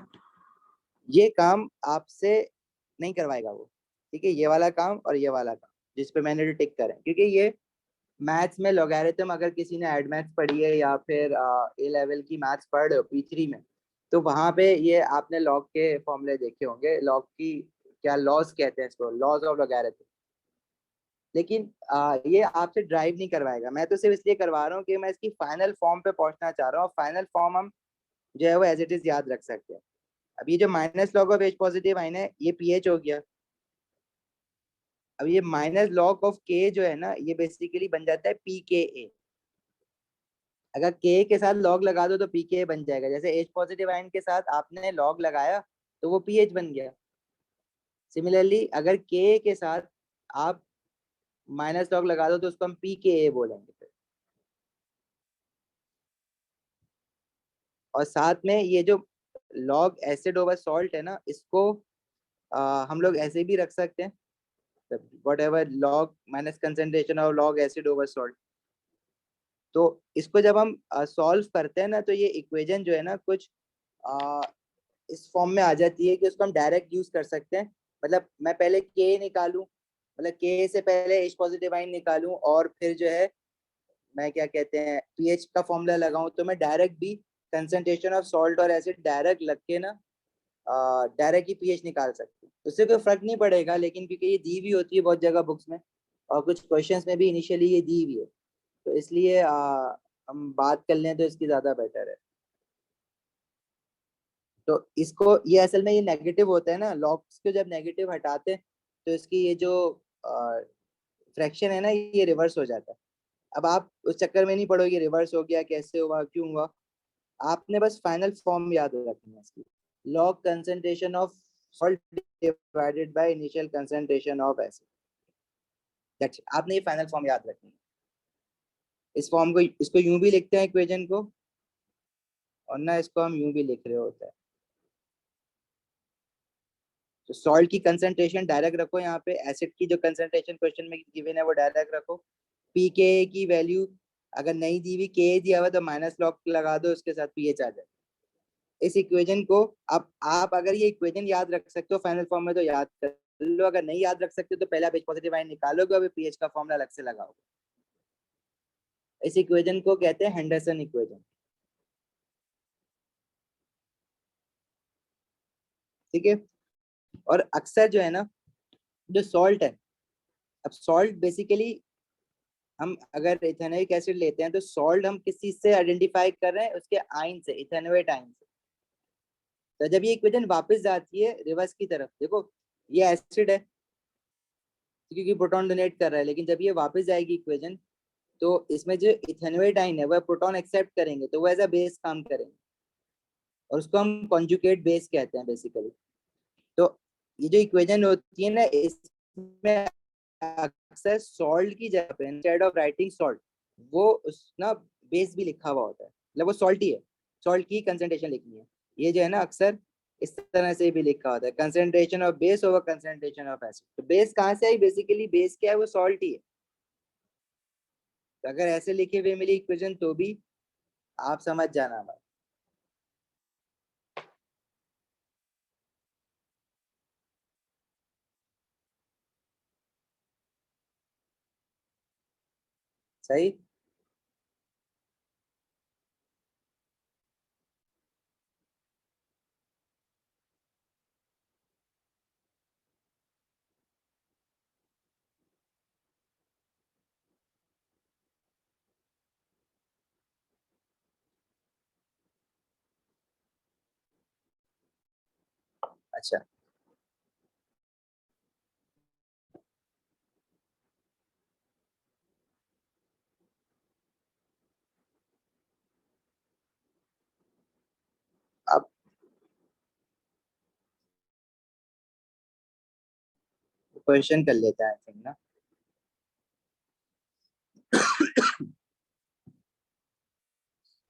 ये काम आपसे नहीं करवाएगा वो, ठीक है, ये वाला काम और ये वाला काम जिसपे मैंने जो टिक करे, क्योंकि ये मैथ्स में लॉगरिथम अगर किसी ने एड मैथ्स पढ़ी है या फिर ए लेवल की मैथ्स पढ़ रहे हो P3 में, तो वहां पे ये आपने लॉग के फॉर्मूले देखे होंगे, लॉग की क्या लॉज कहते हैं इसको, लॉज ऑफ लॉगरिथम। लेकिन ये आपसे ड्राइव नहीं करवाएगा, मैं तो सिर्फ इसलिए करवा रहा हूँ कि मैं इसकी फाइनल फॉर्म पे पहुंचना चाह रहा हूँ, फाइनल फॉर्म हम जो है वो एज इट इज याद रख सकते हैं। अब ये जो minus log of H positive ion है ये पीएच हो गया। अब ये माइनस लॉग ऑफ K जो है ना ये बेसिकली बन जाता है pKa। अगर K के साथ लॉग लगा दो तो pKa बन जाएगा, जैसे H पॉजिटिव आयन के साथ आपने लॉग लगाया तो वो pH बन गया। सिमिलरली अगर K के साथ आप माइनस लॉग लगा दो तो उसको हम pKa बोलेंगे फिर। और साथ में ये जो लॉग एसिड ओवर सॉल्ट है ना, इसको हम लोग ऐसे भी रख सकते हैं, what ever log minus concentration of log acid over salt. तो इसको जब हम सॉल्व करते हैं ना तो ये इक्वेशन जो है ना कुछ इस फॉर्म में आ जाती है कि उसको हम डायरेक्ट यूज कर सकते हैं। मतलब मैं पहले K निकालूं, मतलब K से पहले H पॉजिटिव आयन निकालूं और फिर जो है मैं क्या कहते हैं पीएच का फॉर्मूला लगाऊं, तो मैं डायरेक्ट भी कंसंट्रेशन ऑफ सॉल्ट और एसिड डायरेक्ट लग के ना डायरेक्ट ही पीएच निकाल सकते हैं, उससे कोई फर्क नहीं पड़ेगा। लेकिन क्योंकि ये दी हुई होती है बहुत जगह बुक्स में और कुछ क्वेश्चंस में भी इनिशियली ये दी हुई है, तो इसलिए हम बात कर लें तो इसकी ज्यादा बेटर है। तो इसको ये असल में ये नेगेटिव होता है ना, लॉग्स को जब नेगेटिव हटाते हैं तो इसकी ये जो फ्रैक्शन है ना ये रिवर्स हो जाता है। अब आप उस चक्कर में नहीं पड़ोगे रिवर्स हो गया कैसे हुआ क्यों हुआ, आपने बस फाइनल फॉर्म याद रखनी है इसकी, log concentration of salt divided by initial concentration of acid. That's, आपने ये फाइनल फॉर्म याद रखनी है। इस फॉर्म को, इसको यूं भी लिखते हैं इक्वेशन को, और ना इसको हम यूं भी लिख रहे होते हैं। तो सॉल्ट की कंसंट्रेशन डायरेक्ट रखो यहाँ पे, एसिड की जो कंसंट्रेशन क्वेश्चन में गिवन है वो डायरेक्ट रखो। पी के की वैल्यू अगर नहीं दी हुई, के दिया हुआ तो माइनस लॉग लगा दो, उसके साथ पीएच आ जाए। इस इक्वेशन को अब आप अगर ये इक्वेशन याद रख सकते हो फाइनल फॉर्म में तो याद कर लो, अगर नहीं याद रख सकते तो पहले आप H पॉजिटिव आयन निकालोगे और पीएच का फॉर्मूला अलग से लगाओगे। इस इक्वेशन को कहते हैं हेंडरसन इक्वेशन। ठीक है। और अक्सर जो है ना, जो सॉल्ट है, अब सॉल्ट बेसिकली हम अगर इथेनोइक एसिड लेते हैं तो सॉल्ट हम किस चीज से आइडेंटिफाई कर रहे हैं, उसके आयन से, इथेनोएट आयन से। तो जब ये इक्वेशन वापस जाती है रिवर्स की तरफ, देखो ये एसिड है क्योंकि प्रोटॉन डोनेट कर रहा है, लेकिन जब ये वापस जाएगी इक्वेशन तो इसमें जो इथेनोएट आयन है वह प्रोटॉन एक्सेप्ट करेंगे, तो वो एज अ बेस काम करेंगे और उसको हम कॉन्जुगेट बेस कहते हैं बेसिकली। तो ये जो इक्वेशन होती है ना, इसमें अक्सर सॉल्ट की जगह पे इंस्टेड ऑफ राइटिंग सॉल्ट वो उस ना बेस भी लिखा हुआ होता है, मतलब वो सॉल्ट ही है, सॉल्ट की कंसंट्रेशन लिखनी है। ये जो है ना अक्सर इस तरह से भी लिखा होता है, concentration of base over concentration of acid. तो बेस कहाँ से आई, बेसिकली बेस क्या है, वो सॉल्ट ही है। तो अगर ऐसे लिखे हुए मिली इक्वेशन तो भी आप समझ जाना भाई। सही। अच्छा, अब क्वेश्चन कर लेते हैं आई थिंक ना।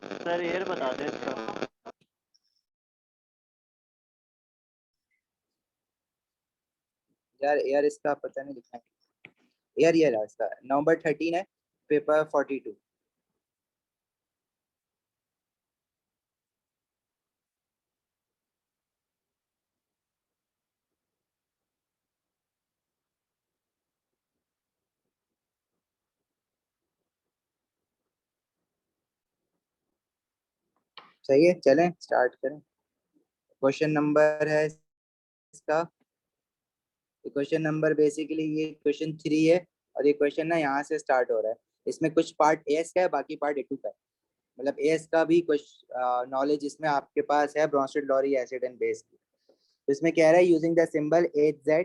सर एयर बता दें इसका। यार यार इसका पता नहीं लिखा है। यार ये रहा इसका, नवंबर 13 है, पेपर 42। सही है, चलें स्टार्ट करें। क्वेश्चन नंबर है इसका, क्वेश्चन नंबर बेसिकली ये क्वेश्चन 3 है, और ये क्वेश्चन ना यहाँ से स्टार्ट हो रहा है। इसमें कुछ पार्ट एस का है, बाकी पार्ट ए टू का है। मतलब एस का भी कुछ नॉलेज इसमें आपके पास है, Bronsted Lowry acid and base की। तो इसमें कह रहा है using the symbol HZ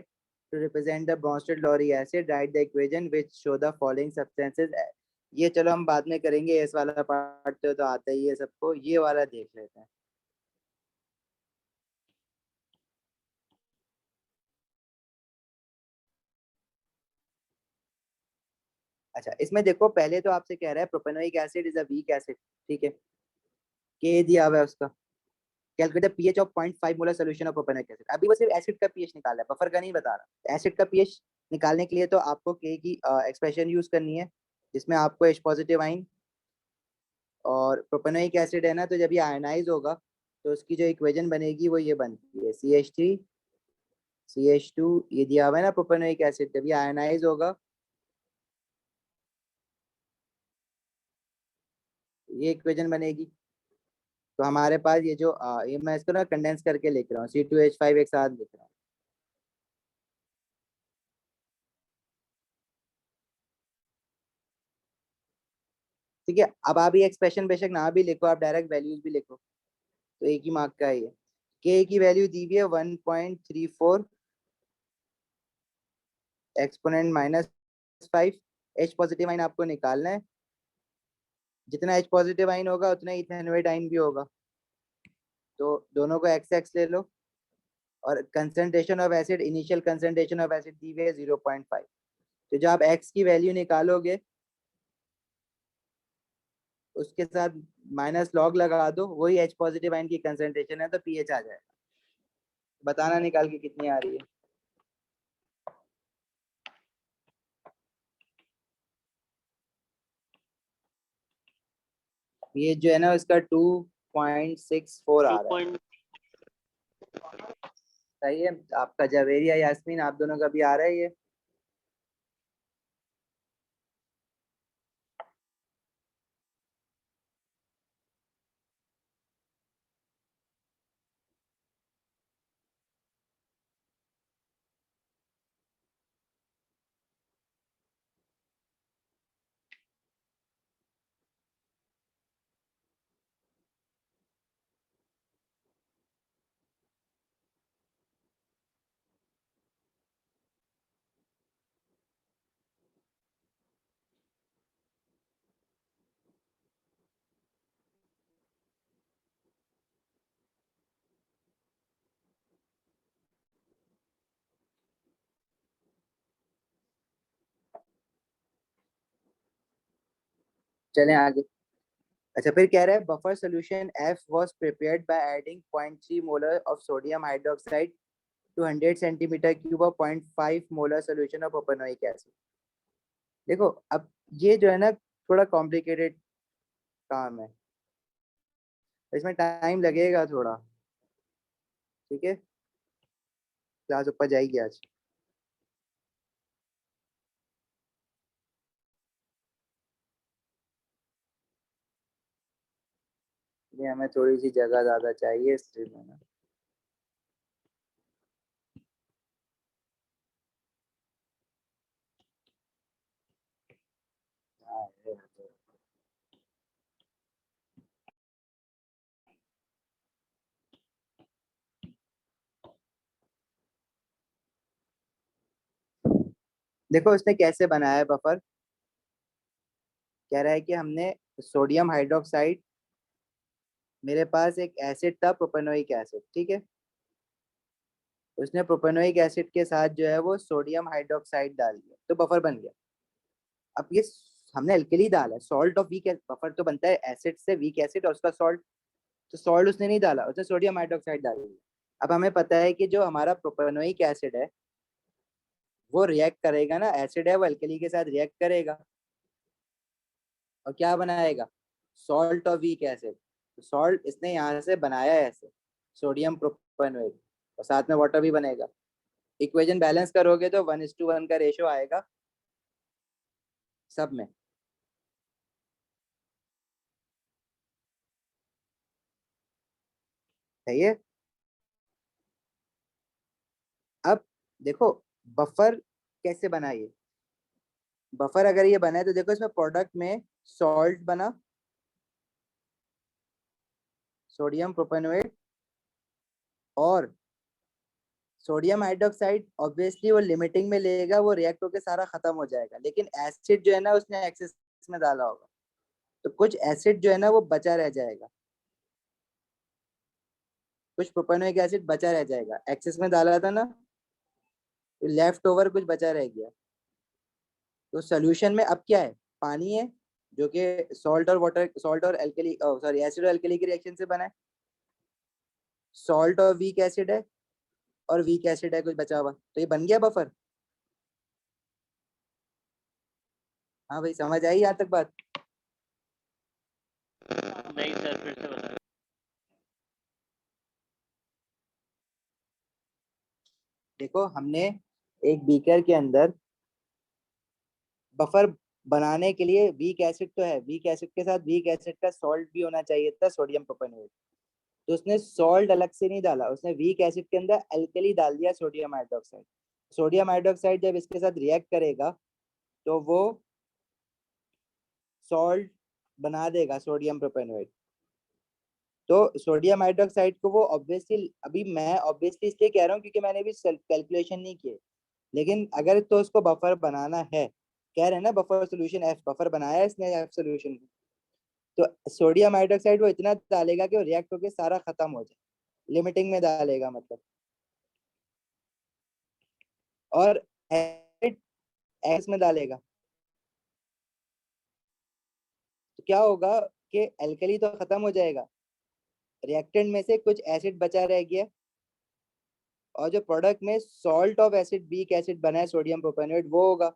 to represent the Bronsted Lowry acid write the equation which show the following substances. ये चलो हम बाद में करेंगे, एस वाला पार्ट तो आता ही है सबको, ये वाला देख लेते हैं। अच्छा, इसमें देखो पहले तो आपसे कह रहा है propanoic acid is a weak acid, ठीक है, के दिया हुआ है उसका। Calculate the pH of 0.5 molar solution of propanoic acid. अभी वो सिर्फ एसिड का पीएच निकाला है, बफर का नहीं बता रहा। एसिड का पीएच निकालने के लिए तो आपको के की एक्सप्रेशन यूज करनी है, जिसमें आपको H पॉजिटिव आइन और प्रोपेनोइक एसिड है ना, तो जब ये आयनाइज होगा तो उसकी जो इक्वेशन बनेगी वो ये बनती है CH3 CH2। ये दिया हुआ है ना प्रोपेनोइक एसिड, जब ये आयनाइज होगा ये इक्वेशन बनेगी। तो हमारे पास ये जो ये मैं इसको ना कंडेंस करके लिख रहा हूँ, C2H5 एक साथ लिख रहा हूँ। ठीक है, अब आप ये एक्सप्रेशन बेशक ना भी लिखो, आप डायरेक्ट वैल्यूज भी लिखो तो एक ही मार्क का है ये। के की वैल्यू दी हुई है 1.34 एक्सपोनेंट -5। H पॉजिटिव आइन आपको निकालना है, जितना H पॉजिटिव आइन होगा उतना इथेनोएट आइन भी होगा। तो दोनों को एक्स एक्स ले लो और concentration of acid, initial concentration of acid दी हुई है 0.5। तो जब आप x की वैल्यू निकालोगे उसके साथ माइनस लॉग लगा दो, वही H पॉजिटिव आयन की कंसंट्रेशन है, तो pH आ जाएगा। बताना निकाल के कितनी आ रही है। ये जो है ना उसका 2.64 आ रहा है। सही है। आपका जवेरिया यास्मीन आप दोनों का भी आ रहा है ये। चलें आगे। अच्छा, फिर कह रहा है buffer solution F was prepared by adding 0.3 molar of sodium hydroxide to 100 centimeter cube of 0.5 molar solution of propanoic acid। देखो अब ये जो है ना थोड़ा कॉम्प्लिकेटेड काम है, इसमें टाइम लगेगा थोड़ा। ठीक है, क्लास ऊपर जाएगी आज। ये हमें थोड़ी सी जगह ज्यादा चाहिए इसलिए मैंने देखो उसने कैसे बनाया है बफर। कह रहा है कि हमने सोडियम हाइड्रोक्साइड, मेरे पास एक एसिड था प्रोपेनोइक एसिड, ठीक है। उसने प्रोपेनोइक एसिड के साथ जो है वो सोडियम हाइड्रोक्साइड डाल दिया तो बफर बन गया। अब ये हमने अल्कली डाला, सॉल्ट ऑफ वीक, बफर तो बनता है एसिड से वीक एसिड और उसका सॉल्ट। तो सॉल्ट उसने नहीं डाला, उसने सोडियम हाइड्रोक्साइड डाल दिया। अब हमें पता है कि जो हमारा प्रोपेनोइक एसिड है वो रिएक्ट करेगा ना, एसिड है वो अल्कली के साथ रिएक्ट करेगा और क्या बनाएगा, सॉल्ट और वीक एसिड। तो सॉल्ट इसने यहाँ से बनाया है ऐसे, सोडियम प्रोपेनोइक, और साथ में वाटर भी बनेगा। इक्वेशन बैलेंस करोगे तो 1:1 का रेशो आएगा सब में। सही है। अब देखो बफर कैसे बनाइए। बफर अगर ये बना है तो देखो इसमें प्रोडक्ट में सॉल्ट बना, सोडियम प्रोपेनोएट और सोडियम हाइड्रोक्साइड। ऑब्वियसली वो लिमिटिंग में लेगा, वो रिएक्ट होकर सारा खत्म हो जाएगा, लेकिन एसिड जो है ना उसने एक्सेस में डाला होगा तो कुछ एसिड जो है ना वो बचा रह जाएगा, कुछ प्रोपेनोइक एसिड बचा रह जाएगा। एक्सेस में डाला था ना, तो लेफ्ट ओवर कुछ बचा रह गया। तो सोल्यूशन में अब क्या है, पानी है जो कि सॉल्ट और वाटर, सॉल्ट और अल्कली, सॉरी एसिड और अल्कली के रिएक्शन से बना है। सॉल्ट और वीक एसिड है और वीक एसिड है कुछ बचा हुआ, तो ये बन गया बफर। हाँ भाई समझ आई यहाँ तक बात। नहीं सर, फिर से बता। देखो हमने एक बीकर के अंदर बफर बनाने के लिए, वीक एसिड तो है, वीक एसिड के साथ वीक एसिड का सॉल्ट भी होना चाहिए था, सोडियम प्रोपेनोएट। तो उसने सॉल्ट अलग से नहीं डाला, उसने वीक एसिड के अंदर अल्कली डाल दिया, सोडियम हाइड्रोक्साइड। सोडियम हाइड्रोक्साइड जब इसके साथ रिएक्ट करेगा तो वो सॉल्ट बना देगा, सोडियम प्रोपेनोएट। तो सोडियम हाइड्रोक्साइड को वो ऑब्वियसली, अभी मैं ऑब्वियसली इसलिए कह रहा हूँ क्योंकि मैंने भी कैलकुलेशन नहीं किए, लेकिन अगर तो उसको बफर बनाना है, कह रहे हैं ना बफर सोल्यूशन एफ, बफर बनाया है इसने एफ सोल्यूशन, तो सोडियम हाइड्रोक्साइड वो इतना डालेगा कि वो रिएक्ट होकर सारा खत्म हो जाए, लिमिटिंग में डालेगा मतलब। और एसिड एक्स में डालेगा तो क्या होगा कि एल्कली तो खत्म हो जाएगा, रिएक्टेंट में से कुछ एसिड बचा रह गया, और जो प्रोडक्ट में salt of acid weak acid बना है सोडियम प्रोपेनोएट वो होगा,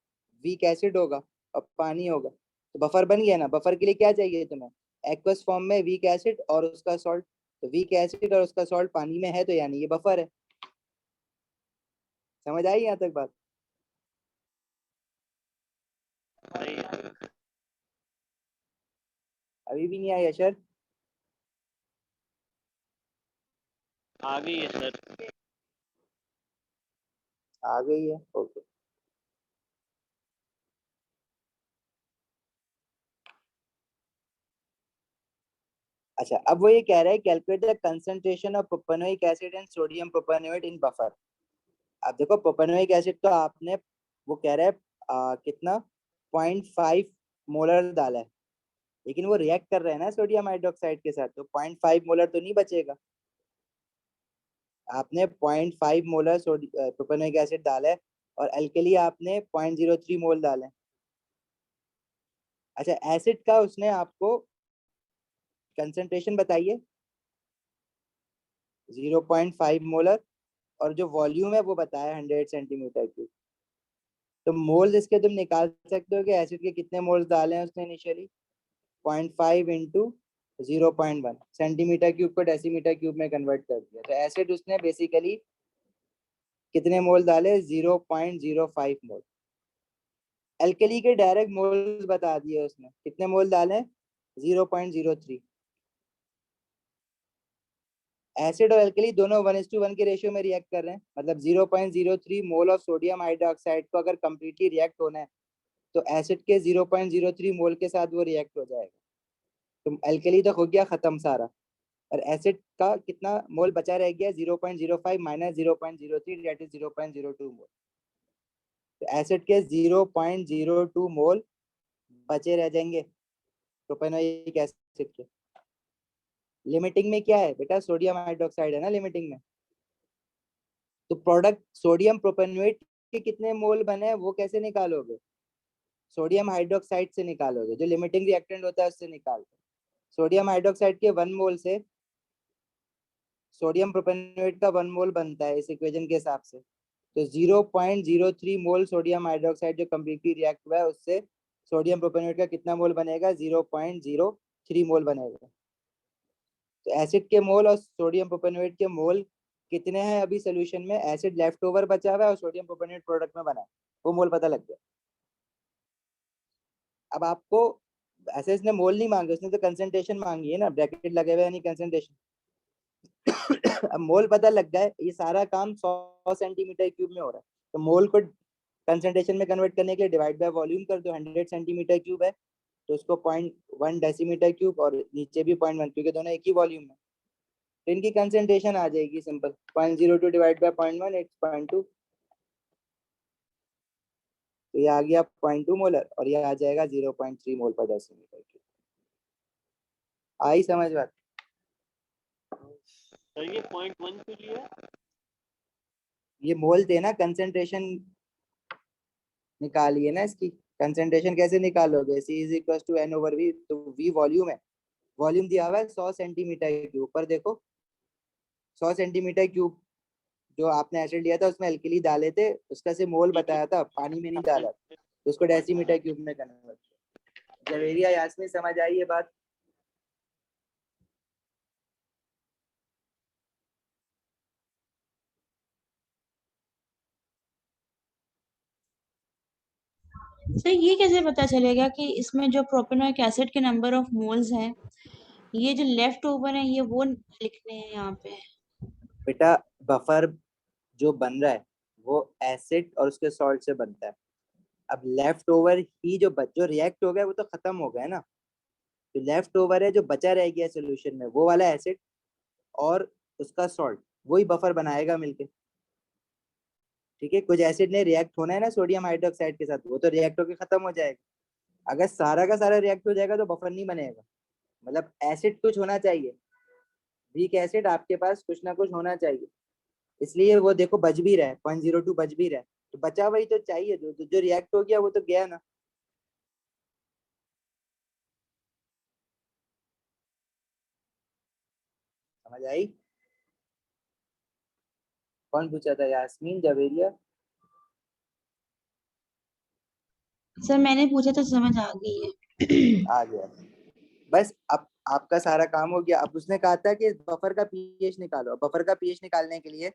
वीक एसिड होगा और पानी होगा। तो बफर बन गया ना। बफर के लिए क्या चाहिए तुम्हें? एक्वस फॉर्म में वीक एसिड और उसका सॉल्ट। तो वीक एसिड और उसका सॉल्ट पानी में है तो यानी ये बफर है। समझ आई यहाँ तक बात? अभी भी नहीं आई अशर? आ गई है सर। आ गई है, ओके। अच्छा, अब वो ये कह रहा है calculate the concentration of propanoic acid and sodium propanoate in buffer. अब देखो प्रोपेनोइक एसिड तो आपने, वो कह रहा है कितना, 0.5 मोलर डाला है, लेकिन वो रिएक्ट कर रहा है ना सोडियम हाइड्रोक्साइड के साथ, तो 0.5 मोलर तो नहीं बचेगा। आपने 0.5 मोलर प्रोपेनोइक एसिड डाला है और अल्कली आपने 0.03 मोल डाले। अच्छा, एसिड का उसने आपको कंसंट्रेशन बताइए, 0.5 मोलर, और जो वॉल्यूम है वो बताया 100 सेंटीमीटर क्यूब। तो मोल्स इसके तुम निकाल सकते हो कि एसिड के कितने मोल्स डाले हैं उसने इनिशियली। 0.5 इंटू 0.1 सेंटीमीटर क्यूब को डेसीमीटर क्यूब में कन्वर्ट कर दिया। तो एसिड उसने बेसिकली कितने मोल डाले? 0.05 मोल। एल्कली के डायरेक्ट मोल्स बता दिए उसने, कितने मोल डाले? 0.03। एसिड और एल्कली दोनों 1:1 के रेशियो में रिएक्ट कर रहे हैं, मतलब 0.03 मोल ऑफ सोडियम हाइड्रोक्साइड को अगर कंप्लीटली रिएक्ट होना है तो एसिड के 0.03 मोल के साथ वो रिएक्ट हो जाएगा। तो एल्कली तो हो गया खत्म सारा, और एसिड का कितना मोल बचा रह गया? 0.05 माइनस 0.03 दैट इज 0.02 मोल। तो एसिड के 0.02 मोल बचे रह जाएंगे प्रोपेनोइक एसिड के। लिमिटिंग में क्या है बेटा? सोडियम हाइड्रोक्साइड है ना लिमिटिंग में। तो प्रोडक्ट सोडियम प्रोपेनोएट के कितने मोल बने हैं वो कैसे निकालोगे? सोडियम हाइड्रोक्साइड से निकालोगे, जो लिमिटिंग रिएक्टेंट होता है उससे निकालोगे। सोडियम हाइड्रोक्साइड के 1 मोल से सोडियम प्रोपेनोएट का 1 मोल बनता है इस इक्वेशन के हिसाब से। तो 0.03 मोल सोडियम हाइड्रोक्साइड जो कम्प्लीटली रिएक्ट हुआ है उससे सोडियम प्रोपेनोएट का कितना मोल बनेगा? 0.03 मोल बनेगा। तो एसिड के मोल और सोडियम प्रोपेनोएट के मोल कितने हैं अभी सोल्यूशन में? एसिड लेफ्ट ओवर बचा हुआ है और सोडियम प्रोपेनोएट प्रोडक्ट में बना है, वो मोल पता लग गया। अब आपको ऐसे इसने मोल नहीं मांगे, उसने तो कंसंट्रेशन मांगी है ना, ब्रैकेट लगे हुए यानी कंसंट्रेशन। अब मोल पता लग गया, ये सारा काम 100 सेंटीमीटर क्यूब में हो रहा है, तो मोल को कंसंट्रेशन में कन्वर्ट करने के लिए डिवाइड बाय वॉल्यूम कर दो। 100 सेंटीमीटर क्यूब है तो उसको 0.1 डेसीमीटर क्यूब, और नीचे भी 0.1 क्योंकि दोनों एक ही वॉल्यूम है, तो इनकी कंसंट्रेशन आ जाएगी सिंपल, 0.02 डिवाइड बाय 0.1 इट्स 0.2। तो ये आ गया 0.2 मोलर और ये आ जाएगा 0.3 मोल पर डेसीमीटर क्यूब। आई समझ बात? सर ये 0.1 के लिए ये मोल थे ना, कंसंट्रेशन निकालिए ना इसकी। कंसंट्रेशन कैसे निकालोगे? C is equal to N over V, तो V वॉल्यूम है, वॉल्यूम दिया हुआ है 100 सेंटीमीटर क्यूब पर। देखो 100 सेंटीमीटर क्यूब जो आपने एसिड लिया था उसमें एल्कली डाले थे, उसका से मोल बताया था, पानी में नहीं डाला, तो उसको डेसीमीटर क्यूब में कन्वर्ट किया। जवेरिया यास्मीन समझ आई ये बात? सर ये कैसे पता चलेगा कि इसमें जो प्रोपेनोइक एसिड के नंबर ऑफ मोल्स हैं, ये जो लेफ्ट ओवर है ये वो लिखने हैं यहाँ पे? बेटा बफर जो बन रहा है वो एसिड और उसके सॉल्ट से बनता है। अब लेफ्ट ओवर ही जो रिएक्ट हो गया वो तो खत्म हो गया ना, तो लेफ्ट ओवर है जो बचा रह गया सोल्यूशन में वो वाला एसिड और उसका सॉल्ट, वही बफर बनाएगा मिलके। ठीक है, कुछ एसिड ने रिएक्ट होना है ना सोडियम हाइड्रोक्साइड के साथ, वो तो रिएक्ट होकर खत्म हो जाएगा। अगर सारा का सारा रिएक्ट हो जाएगा तो बफर नहीं बनेगा, मतलब एसिड कुछ होना चाहिए, वीक एसिड आपके पास कुछ ना कुछ होना चाहिए, इसलिए वो देखो बच भी रहा है, 0.02 बच भी रहा है। तो बचा वही तो चाहिए, जो रिएक्ट हो गया वो तो गया ना। समझ आई? कौन पूछा था? यास्मीन, जवेरिया? सर मैंने पूछा तो समझ आ गई है। आ गया। बस अब आपका सारा काम हो गया। अब उसने कहा था कि बफर का पीएच निकालो। बफर का पीएच निकालने के लिए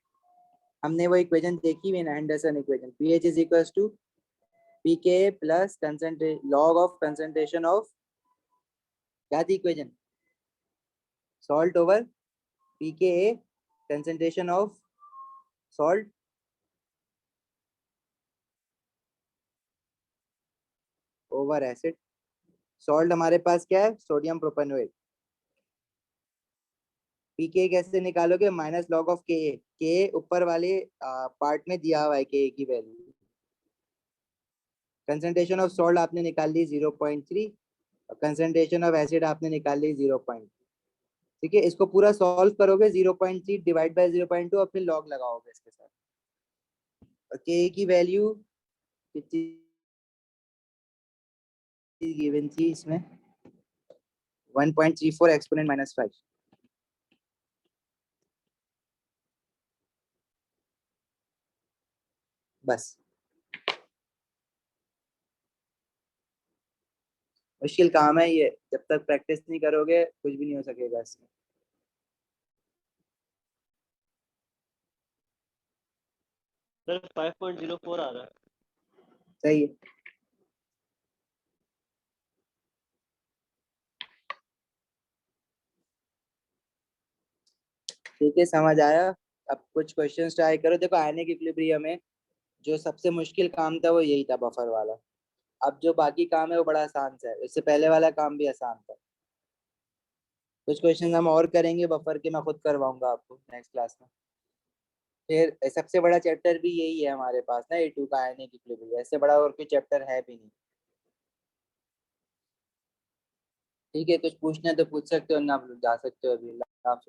हमने वो इक्वेशन देखी हुई ना, Anderson equation, pH is equals to pK plus concentration log of concentration of, क्या थी equation? Salt over pK concentration of salt over acid. Salt हमारे पास क्या है? Sodium propanoate. पीके कैसे निकालोगे? माइनस लॉग ऑफ के। के ऊपर वाले पार्ट में दिया हुआ है के की वैल्यू। कंसंट्रेशन ऑफ सॉल्ट आपने निकाल ली 0.3 और कंसंट्रेशन ऑफ एसिड आपने निकाल ली 0. ठीक है, इसको पूरा सॉल्व करोगे 0.3 डिवाइड बाय 0.2 और फिर लॉग लगाओगे इसके साथ। और के की वैल्यू कितनी गिवन थी इसमें? 1.34 एक्सपोनेंट -5। बस, मुश्किल काम है ये, जब तक प्रैक्टिस नहीं करोगे कुछ भी नहीं हो सकेगा इसमें। सर 5.04 आ रहा है। सही है। ठीक है, समझ आया? अब कुछ क्वेश्चंस ट्राई करो। देखो, आयनिक इक्विलिब्रियम में जो सबसे मुश्किल काम था वो यही था, बफर वाला। अब जो बाकी काम है वो बड़ा आसान सा है, इससे पहले वाला काम भी आसान था। कुछ क्वेश्चन हम और करेंगे बफर के, मैं खुद करवाऊंगा आपको नेक्स्ट क्लास में। फिर सबसे बड़ा चैप्टर भी यही है हमारे पास ना, A2 का आयनिक इक्विलिब्रियम। ऐसे बड़ा और कोई चैप्टर है भी नहीं। ठीक है, कुछ पूछना है तो पूछ सकते हो, ना जा सकते हो अभी।